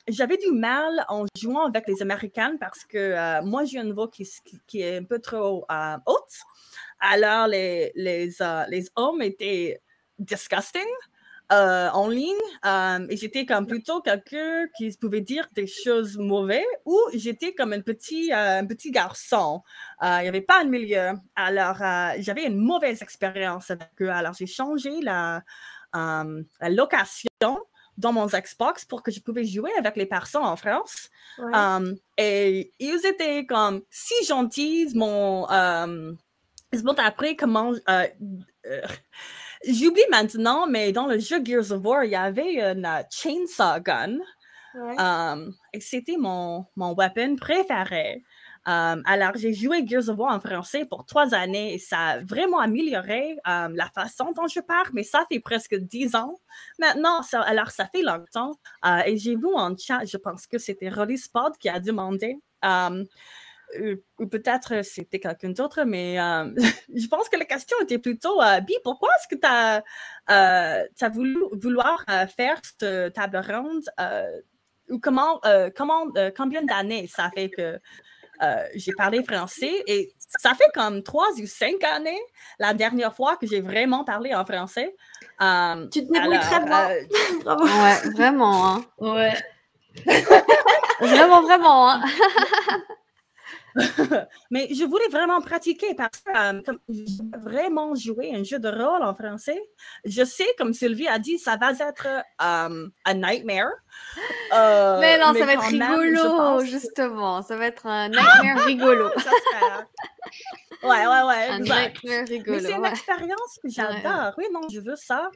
j'avais du mal en jouant avec les Américaines parce que moi, j'ai une voix qui est un peu trop haute. Alors, les hommes étaient disgusting en ligne. Et j'étais comme plutôt quelqu'un qui pouvait dire des choses mauvaises ou j'étais comme un petit garçon. Il n'y avait pas de milieu. Alors, j'avais une mauvaise expérience avec eux. Alors, j'ai changé la location dans mon Xbox pour que je pouvais jouer avec les personnes en France. Ouais. Et ils étaient comme si gentils. Ils m'ont appris comment... j'oublie maintenant, mais dans le jeu Gears of War, il y avait une chainsaw gun. Ouais. Et c'était mon weapon préféré. Alors, j'ai joué Gears of War en français pour 3 années et ça a vraiment amélioré la façon dont je parle, mais ça fait presque 10 ans maintenant. Alors, ça fait longtemps. Et j'ai vu en chat, je pense que c'était Rolly Spot qui a demandé, ou peut-être c'était quelqu'un d'autre, mais je pense que la question était plutôt Bi, pourquoi est-ce que tu as voulu faire cette table ronde ou combien d'années ça fait que j'ai parlé français et ça fait comme 3 ou 5 années la dernière fois que j'ai vraiment parlé en français. Tu te débrouilles très bien. Bravo. Ouais, vraiment. Hein. Ouais. Vraiment. Hein. Mais je voulais vraiment pratiquer parce que comme je veux vraiment jouer un jeu de rôle en français. Je sais, comme Sylvie a dit, ça va être un nightmare. Mais non, ça va être rigolo, même, justement. Ça va être un nightmare rigolo. Ouais. Un Exact. nightmare rigolo. Mais c'est une expérience que j'adore. Oui, non, je veux ça.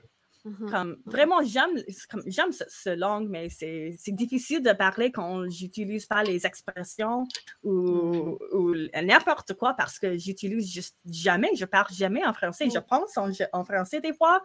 Vraiment, j'aime ce langue, mais c'est difficile de parler quand j'utilise pas les expressions ou n'importe quoi parce que j'utilise juste jamais, je parle jamais en français. Je pense en français des fois.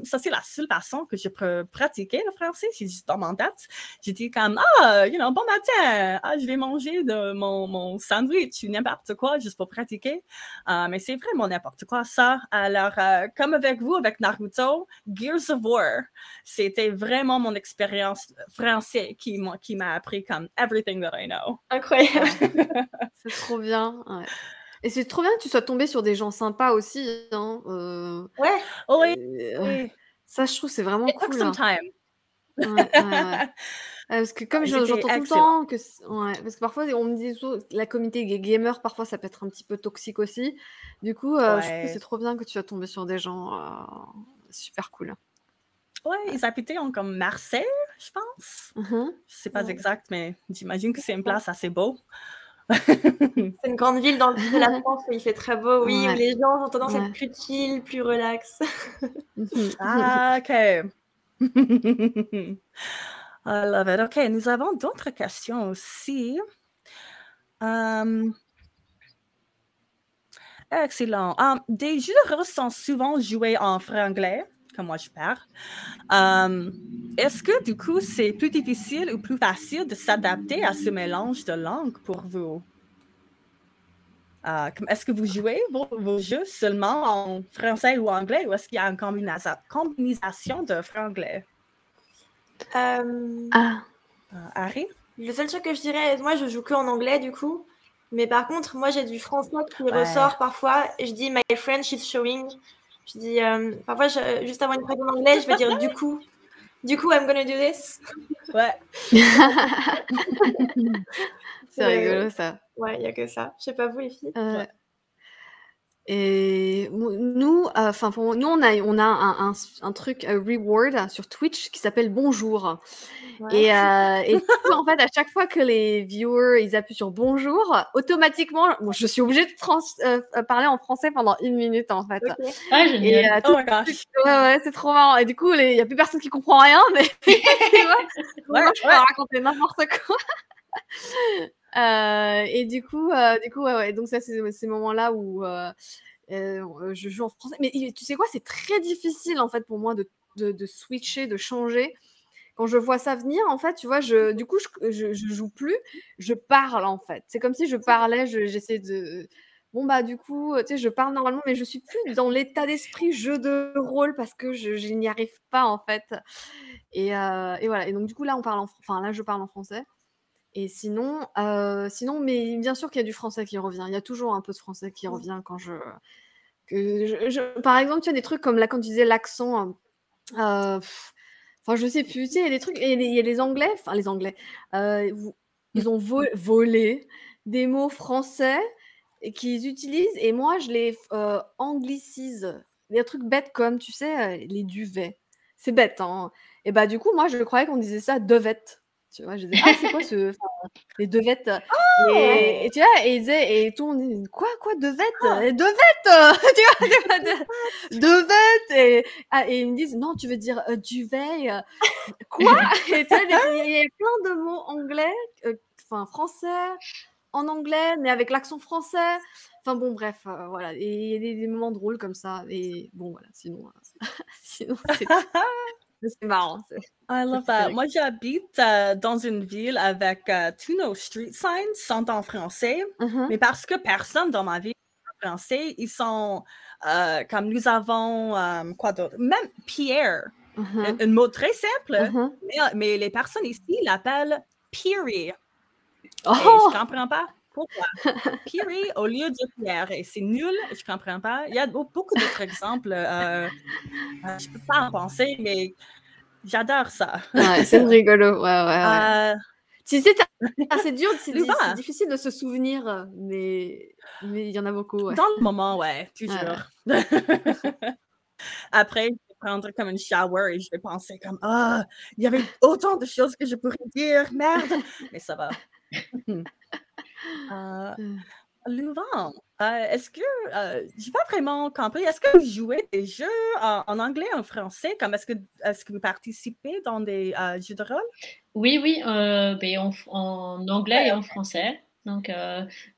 Ça, c'est la seule façon que je peux pratiquer le français. C'est juste dans mon tête. Je dis comme, bon matin, je vais manger de mon sandwich ou n'importe quoi juste pour pratiquer. Mais c'est vraiment n'importe quoi, ça. Alors, comme avec vous, avec Naruto, Gears of War, c'était vraiment mon expérience française qui m'a appris comme everything that I know. Incroyable. C'est trop bien. Ouais. Et c'est trop bien que tu sois tombée sur des gens sympas aussi. Hein. Ouais. Oui. Ça, je trouve, c'est vraiment It took cool. some time. Ouais. Parce que comme j'entends tout le temps que... parce que parfois, on me dit la communauté gamer, parfois, ça peut être un petit peu toxique aussi. Du coup, je trouve que c'est trop bien que tu sois tombée sur des gens super cool. Oui, ils habitaient comme Marseille, je pense. Je sais pas exact, mais j'imagine que c'est une place assez beau. C'est une grande ville dans le sud de la France où il fait très beau, oui, où les gens ont tendance à être plus chill, plus relax. OK. I love it. OK, nous avons d'autres questions aussi. Excellent. Des jeux de rôle sont souvent joués en franglais, comme moi je parle. Est-ce que du coup, c'est plus difficile ou plus facile de s'adapter à ce mélange de langues pour vous? Est-ce que vous jouez vos jeux seulement en français ou anglais ou est-ce qu'il y a une combinaison de franglais? Harry? Le seul truc que je dirais, moi je joue que en anglais du coup, mais par contre moi j'ai du français qui ressort parfois et je dis my French is showing. Je dis parfois juste avant une phrase en anglais je vais dire du coup I'm gonna do this. Ouais. C'est rigolo ça. Ouais, il n'y a que ça. Je sais pas vous les filles. Et nous, pour nous, on a un truc reward sur Twitch qui s'appelle Bonjour. Ouais. Et du coup, en fait, à chaque fois que les viewers ils appuient sur Bonjour, automatiquement, je suis obligée de parler en français pendant 1 minute en fait. Okay. Ah, génial. Ouais, c'est trop marrant. Et du coup, il n'y a plus personne qui comprend rien, mais je peux raconter n'importe quoi. Et du coup, ouais. Donc ça, c'est ces moments-là où je joue en français. Mais tu sais quoi, c'est très difficile en fait pour moi de switcher, de changer. Quand je vois ça venir, en fait, tu vois, du coup, je joue plus, je parle en fait. C'est comme si je parlais, j'essaie de... bon, bah, du coup, tu sais, je parle normalement, mais je suis plus dans l'état d'esprit jeu de rôle parce que je n'y arrive pas, en fait. Et voilà. Et donc, du coup, là, là, je parle en français. Et sinon, mais bien sûr qu'il y a du français qui revient. Il y a toujours un peu de français qui revient quand par exemple, tu as des trucs comme là, quand tu disais l'accent, je sais plus, tu sais, il y a des trucs, il y a les Anglais, ils ont volé des mots français et qu'ils utilisent, et moi, je les anglicise. Des trucs bêtes comme, tu sais, les duvets. C'est bête, hein. Et bah, du coup, moi, je croyais qu'on disait ça devette. Tu vois, je disais, ah, c'est quoi les devettes? Et tu vois, et ils disaient, et tout le monde dit, quoi, devette? Devette! Tu vois, devette! Et ils me disent, non, tu veux dire duvet? Quoi? Et tu vois, il y a plein de mots anglais, français, en anglais, mais avec l'accent français. Enfin bon, bref, voilà. Et il y a des moments drôles comme ça. Et bon, voilà, sinon, sinon c'est marrant. I love that. Moi, j'habite dans une ville avec tous nos street signs sont en français, mais parce que personne dans ma ville est français, ils sont comme nous avons quoi d'autre? Même Pierre, un mot très simple, mais les personnes ici l'appellent Pierre. Oh! Et je comprends pas pourquoi. Pierre au lieu de Pierre. Et c'est nul, je comprends pas. Il y a beaucoup d'autres exemples. Je peux pas en penser, mais j'adore ça. Ouais, c'est rigolo. Ouais. Tu sais, c'est dur, c'est difficile de se souvenir, mais il y en a beaucoup. Ouais. Dans le moment, ouais, toujours. Après, je vais prendre comme une shower et je vais penser comme, il y avait autant de choses que je pourrais dire, merde, mais ça va. Louvain, est-ce que, j'ai pas vraiment compris, est-ce que vous jouez des jeux en anglais, en français, comme est-ce que vous participez dans des jeux de rôle? Oui, en anglais et en français. Donc,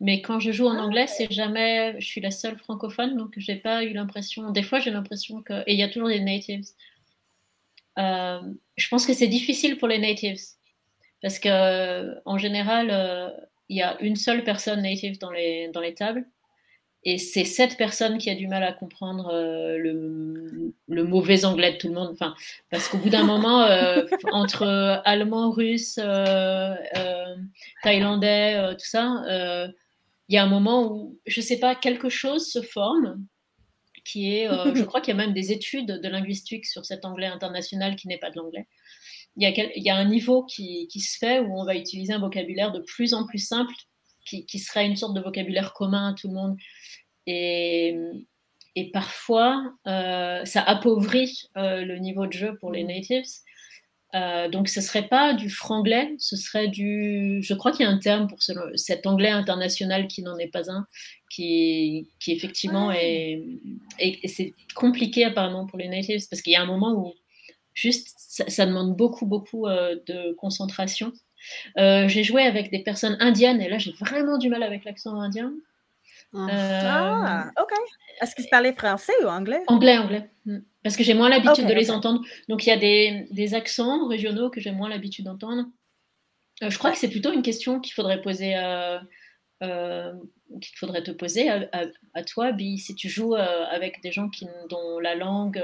mais quand je joue en anglais, c'est jamais, je suis la seule francophone, donc j'ai pas eu l'impression, des fois j'ai l'impression que, et il y a toujours des natives. Je pense que c'est difficile pour les natives, parce que en général, il y a une seule personne native dans les tables, et c'est cette personne qui a du mal à comprendre le mauvais anglais de tout le monde. Enfin, parce qu'au bout d'un moment, entre allemand, russe, thaïlandais, tout ça, il y a un moment où, je sais pas, quelque chose se forme qui est, je crois qu'il y a même des études de linguistique sur cet anglais international qui n'est pas de l'anglais. Il y a un niveau qui se fait où on va utiliser un vocabulaire de plus en plus simple, qui serait une sorte de vocabulaire commun à tout le monde. Et parfois, ça appauvrit le niveau de jeu pour les natives. Donc, ce ne serait pas du franglais, ce serait je crois qu'il y a un terme pour cet anglais international qui n'en est pas un, qui effectivement est et c'est compliqué apparemment pour les natives, parce qu'il y a un moment où juste ça demande beaucoup de concentration. J'ai joué avec des personnes indiennes, et là j'ai vraiment du mal avec l'accent indien. Ok. Est-ce qu'ils parlaient français ou anglais? Anglais. Parce que j'ai moins l'habitude de les entendre. Donc, il y a des accents régionaux que j'ai moins l'habitude d'entendre. Je crois que c'est plutôt une question qu'il faudrait poser te poser à toi, Bi, si tu joues avec des gens dont la langue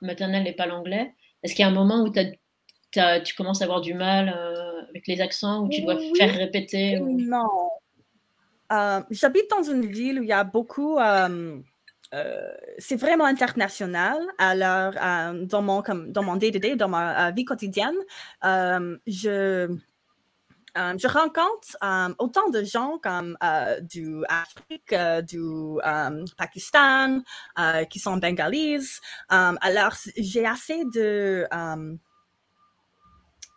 maternelle n'est pas l'anglais. Est-ce qu'il y a un moment où tu commences à avoir du mal avec les accents, où tu dois faire répéter Non. J'habite dans une ville où il y a beaucoup... c'est vraiment international. Alors, dans mon day-to-day, dans ma vie quotidienne, je rencontre autant de gens comme du Afrique, du Pakistan, qui sont bengalis. Alors, j'ai assez de...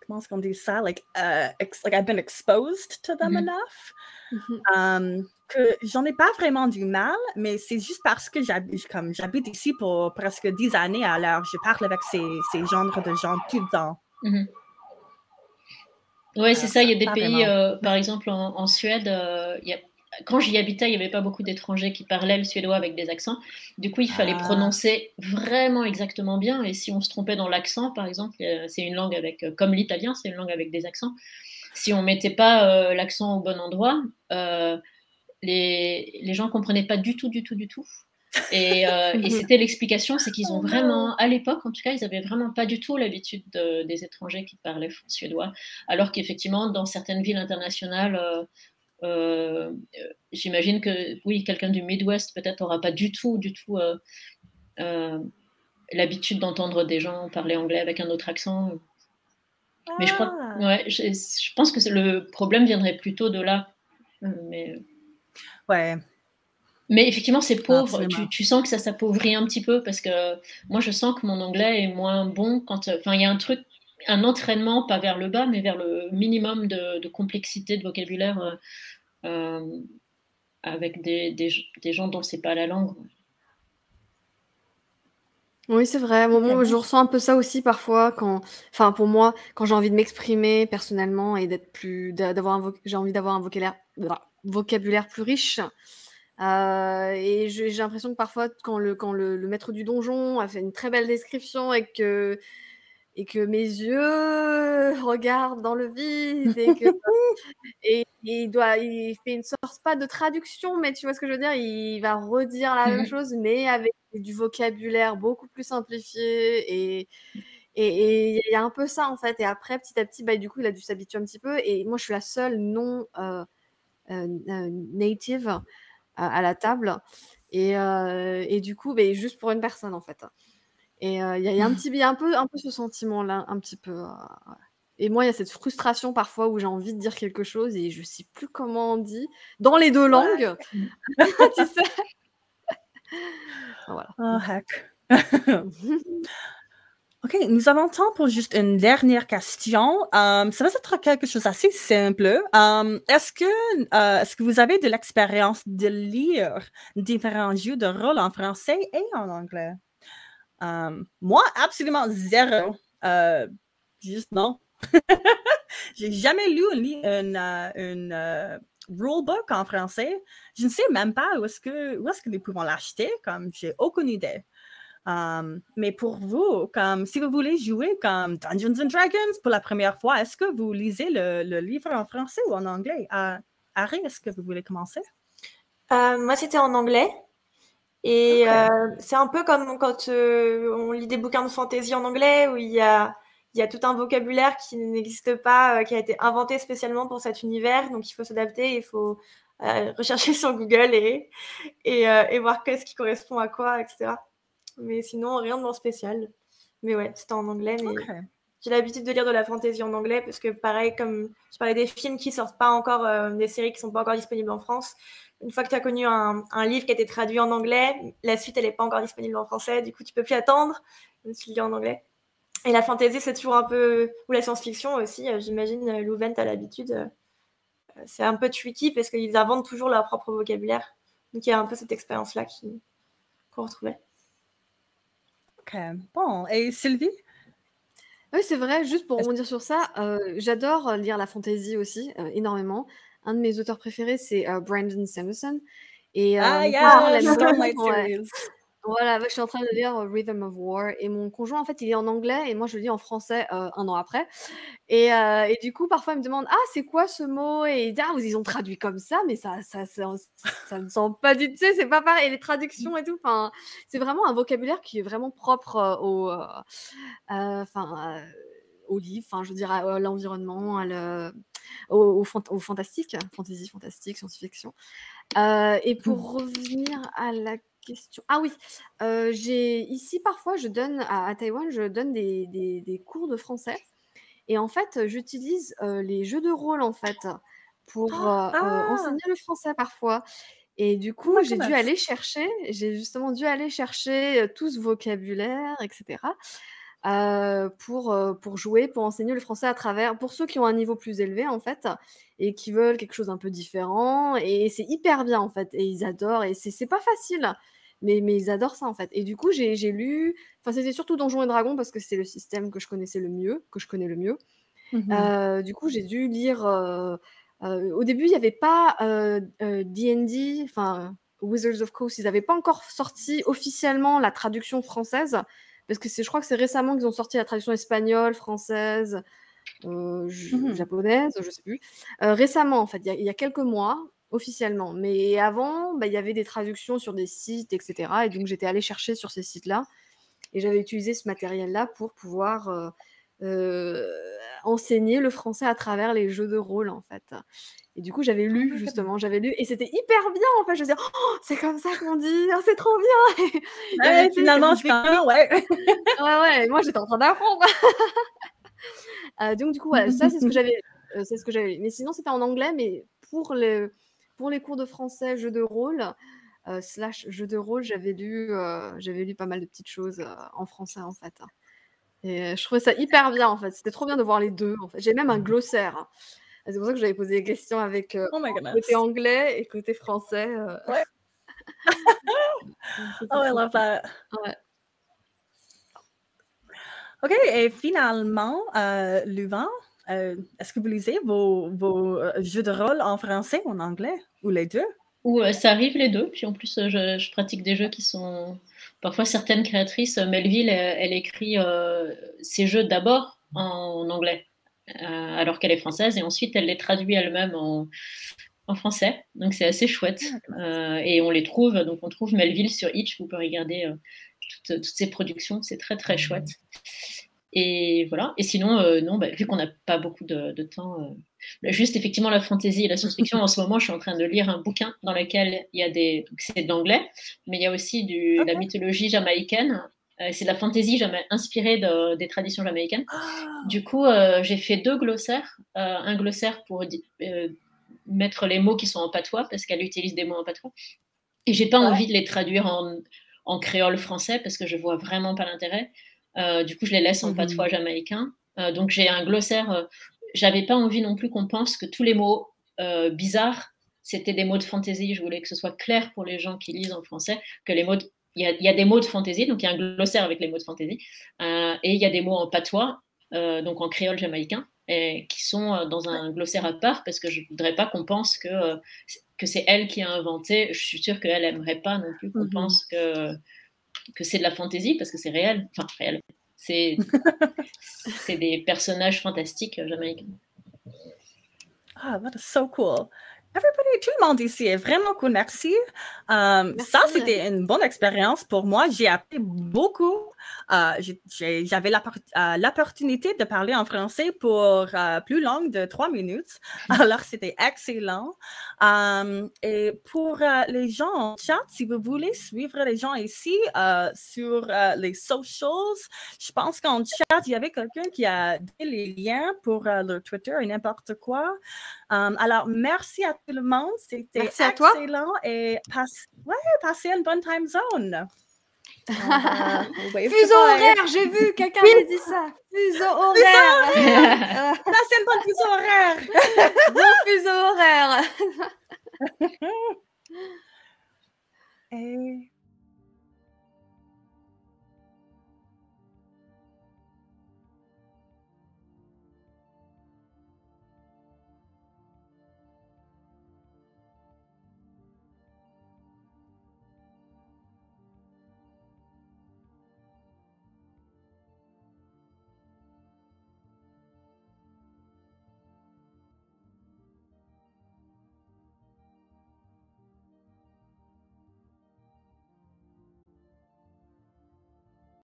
comment est-ce qu'on dit ça? Like I've been exposed to them enough. Que j'en ai pas vraiment du mal, mais c'est juste parce que j'habite ici pour presque 10 années, alors je parle avec ces genres de gens tout le temps. Oui, c'est ça, il y a des pays, par exemple en Suède, quand j'y habitais, il n'y avait pas beaucoup d'étrangers qui parlaient le suédois avec des accents. Du coup, il fallait prononcer vraiment exactement bien, et si on se trompait dans l'accent, par exemple, c'est une langue comme l'italien, c'est une langue avec des accents. Si on ne mettait pas l'accent au bon endroit, les gens ne comprenaient pas du tout. Et c'était l'explication, c'est qu'ils ont vraiment, à l'époque en tout cas, ils n'avaient vraiment pas du tout l'habitude des étrangers qui parlaient suédois, alors qu'effectivement, dans certaines villes internationales, j'imagine que oui, quelqu'un du Midwest peut-être n'aura pas du tout l'habitude d'entendre des gens parler anglais avec un autre accent. Mais je pense que le problème viendrait plutôt de là. Mais effectivement, c'est pauvre. Tu sens que ça s'appauvrit un petit peu parce que moi, je sens que mon anglais est moins bon quand. Enfin, il y a un entraînement, pas vers le bas, mais vers le minimum de complexité de vocabulaire avec des gens dont c'est pas la langue. Oui, c'est vrai. Moi, je ressens un peu ça aussi parfois enfin, pour moi, quand j'ai envie de m'exprimer personnellement et j'ai envie d'avoir un vocabulaire plus riche. Et j'ai l'impression que parfois, quand le maître du donjon a fait une très belle description et que mes yeux regardent dans le vide et il fait une sorte, pas de traduction, mais tu vois ce que je veux dire, il va redire la même chose, mais avec du vocabulaire beaucoup plus simplifié et il y a un peu ça en fait. Et après, petit à petit, du coup, il a dû s'habituer un petit peu. Et moi, je suis la seule non native à la table. Et du coup, juste pour une personne en fait. Et il y a un peu ce sentiment-là, un petit peu. Et moi, il y a cette frustration parfois où j'ai envie de dire quelque chose et je ne sais plus comment on dit dans les deux langues. Tu sais. Voilà. Oh, heck. OK, nous avons le temps pour juste une dernière question. Ça va être quelque chose d'assez simple. Est-ce que vous avez de l'expérience de lire différents jeux de rôle en français et en anglais? Moi, absolument zéro. Juste non. J'ai jamais lu une rulebook en français. Je ne sais même pas où est-ce que nous pouvons l'acheter. Comme j'ai aucune idée. Mais pour vous, comme si vous voulez jouer comme Dungeons and Dragons pour la première fois, est-ce que vous lisez le livre en français ou en anglais? Harry, est-ce que vous voulez commencer? Moi, c'était en anglais. Et c'est un peu comme quand on lit des bouquins de fantasy en anglais où il y a tout un vocabulaire qui n'existe pas, qui a été inventé spécialement pour cet univers. Donc, il faut s'adapter, il faut rechercher sur Google et voir qu'est-ce qui correspond à quoi, etc. Mais sinon, rien de spécial. Mais ouais, c'était en anglais. Mais j'ai l'habitude de lire de la fantasy en anglais parce que, pareil, comme je parlais des films qui sortent pas encore, des séries qui sont pas encore disponibles en France, une fois que tu as connu un livre qui a été traduit en anglais, la suite, elle n'est pas encore disponible en français. Du coup, tu peux plus attendre, même si tu lis en anglais. Et la fantasy, c'est toujours un peu... Ou la science-fiction aussi, j'imagine, Louvain, tu as l'habitude. C'est un peu tricky parce qu'ils inventent toujours leur propre vocabulaire. Donc, il y a un peu cette expérience-là qu'on retrouvait. OK. Bon. Et Sylvie? Oui, c'est vrai. Juste pour rebondir sur ça, j'adore lire la fantasy aussi, énormément. Un de mes auteurs préférés, c'est Brandon Sanderson. Et voilà, je suis en train de lire Rhythm of War. Et mon conjoint, en fait, il est en anglais et moi, je le lis en français 1 an après. Et du coup, parfois, il me demande « Ah, c'est quoi ce mot ?» Et il dit « Ah, ils ont traduit comme ça, mais ça ne sent pas du tout, tu sais, c'est pas pareil. » Et les traductions et tout, c'est vraiment un vocabulaire qui est vraiment propre au livre, je veux dire, à l'environnement, au fantastique, fantasy, fantastique, science-fiction. Et pour revenir à la question... Ah oui, ici, parfois, à Taïwan, je donne des cours de français. Et en fait, j'utilise les jeux de rôle, en fait, pour enseigner le français parfois. Et du coup, j'ai justement dû aller chercher tout ce vocabulaire, etc., pour jouer, pour enseigner le français pour ceux qui ont un niveau plus élevé, en fait, et qui veulent quelque chose un peu différent. Et c'est hyper bien, en fait. Et ils adorent. Et c'est pas facile. Mais ils adorent ça, en fait. Et du coup, j'ai lu... Enfin, c'était surtout Donjons et Dragons parce que c'est le système que je connais le mieux. Du coup, j'ai dû lire... au début, il n'y avait pas D&D, enfin Wizards of Coast, ils n'avaient pas encore sorti officiellement la traduction française, parce que je crois que c'est récemment qu'ils ont sorti la traduction espagnole, française, japonaise, je ne sais plus. Récemment, en fait, il y a quelques mois, officiellement. Mais avant, bah, il y avait des traductions sur des sites, etc. Et donc, j'étais allée chercher sur ces sites-là. Et j'avais utilisé ce matériel-là pour pouvoir enseigner le français à travers les jeux de rôle, en fait. Et du coup, j'avais lu, justement, et c'était hyper bien, en fait. Je me disais, oh, c'est comme ça qu'on dit, oh, c'est trop bien. Ouais, finalement, je comprends, ouais. Ouais, moi, j'étais en train d'apprendre. Donc, du coup, voilà, ça, c'est ce que j'avais lu. Mais sinon, c'était en anglais, mais pour les cours de français, jeux de rôle, / jeux de rôle, j'avais lu pas mal de petites choses en français, en fait. Et je trouvais ça hyper bien, en fait. C'était trop bien de voir les deux, en fait. J'ai même un glossaire. C'est pour ça que j'avais posé des questions avec Oh my goodness. côté anglais et côté français. Ouais. Oh, I love that. Ouais. OK, et finalement, Louvain, est-ce que vous lisez vos jeux de rôle en français ou en anglais, ou les deux? Ou ça arrive les deux, puis en plus je pratique des jeux qui sont... Parfois certaines créatrices, Melville, elle écrit ses jeux d'abord en anglais, alors qu'elle est française, et ensuite elle les traduit elle-même en français, donc c'est assez chouette. Et on les trouve, donc on trouve Melville sur Itch, vous pouvez regarder toutes ses productions, c'est très très chouette. Et voilà. Et sinon, non, bah, vu qu'on n'a pas beaucoup de temps, juste effectivement la fantasy et la science-fiction. En ce moment, je suis en train de lire un bouquin dans lequel il y a des, donc c'est de l'anglais, mais il y a aussi la mythologie jamaïcaine. C'est de la fantasy inspirée des traditions jamaïcaines. Du coup, j'ai fait 2 glossaires. Un glossaire pour mettre les mots qui sont en patois, parce qu'elle utilise des mots en patois. Et j'ai pas envie de les traduire en créole français, parce que je vois vraiment pas l'intérêt. Du coup, je les laisse en patois jamaïcain. Donc, j'ai un glossaire. J'avais pas envie non plus qu'on pense que tous les mots bizarres, c'était des mots de fantaisie. Je voulais que ce soit clair pour les gens qui lisent en français, que les mots... Il y a des mots de fantaisie, donc il y a un glossaire avec les mots de fantaisie. Et il y a des mots en patois, donc en créole jamaïcain, qui sont dans un glossaire à part, parce que je voudrais pas qu'on pense que c'est elle qui a inventé. Je suis sûre qu'elle aimerait pas non plus qu'on pense que c'est de la fantaisie, parce que c'est réel. Enfin, réel. C'est des personnages fantastiques jamaïcains. Ah, that is so cool. Everybody, tout le monde ici est vraiment cool, merci. Ça, c'était une bonne expérience pour moi. J'ai appris beaucoup. J'avais l'opportunité de parler en français pour plus long de 3 minutes. Alors, c'était excellent. Et pour les gens en chat, si vous voulez suivre les gens ici sur les socials, je pense qu'en chat, il y avait quelqu'un qui a donné les liens pour leur Twitter et n'importe quoi. Alors, merci à tout le monde. C'était excellent. Et passez une bonne time zone. Fuseau horaire, j'ai vu, quelqu'un m'a dit ça. Fuseau horaire. Passez une bonne fuseau horaire. Bon fuseau horaire. Et...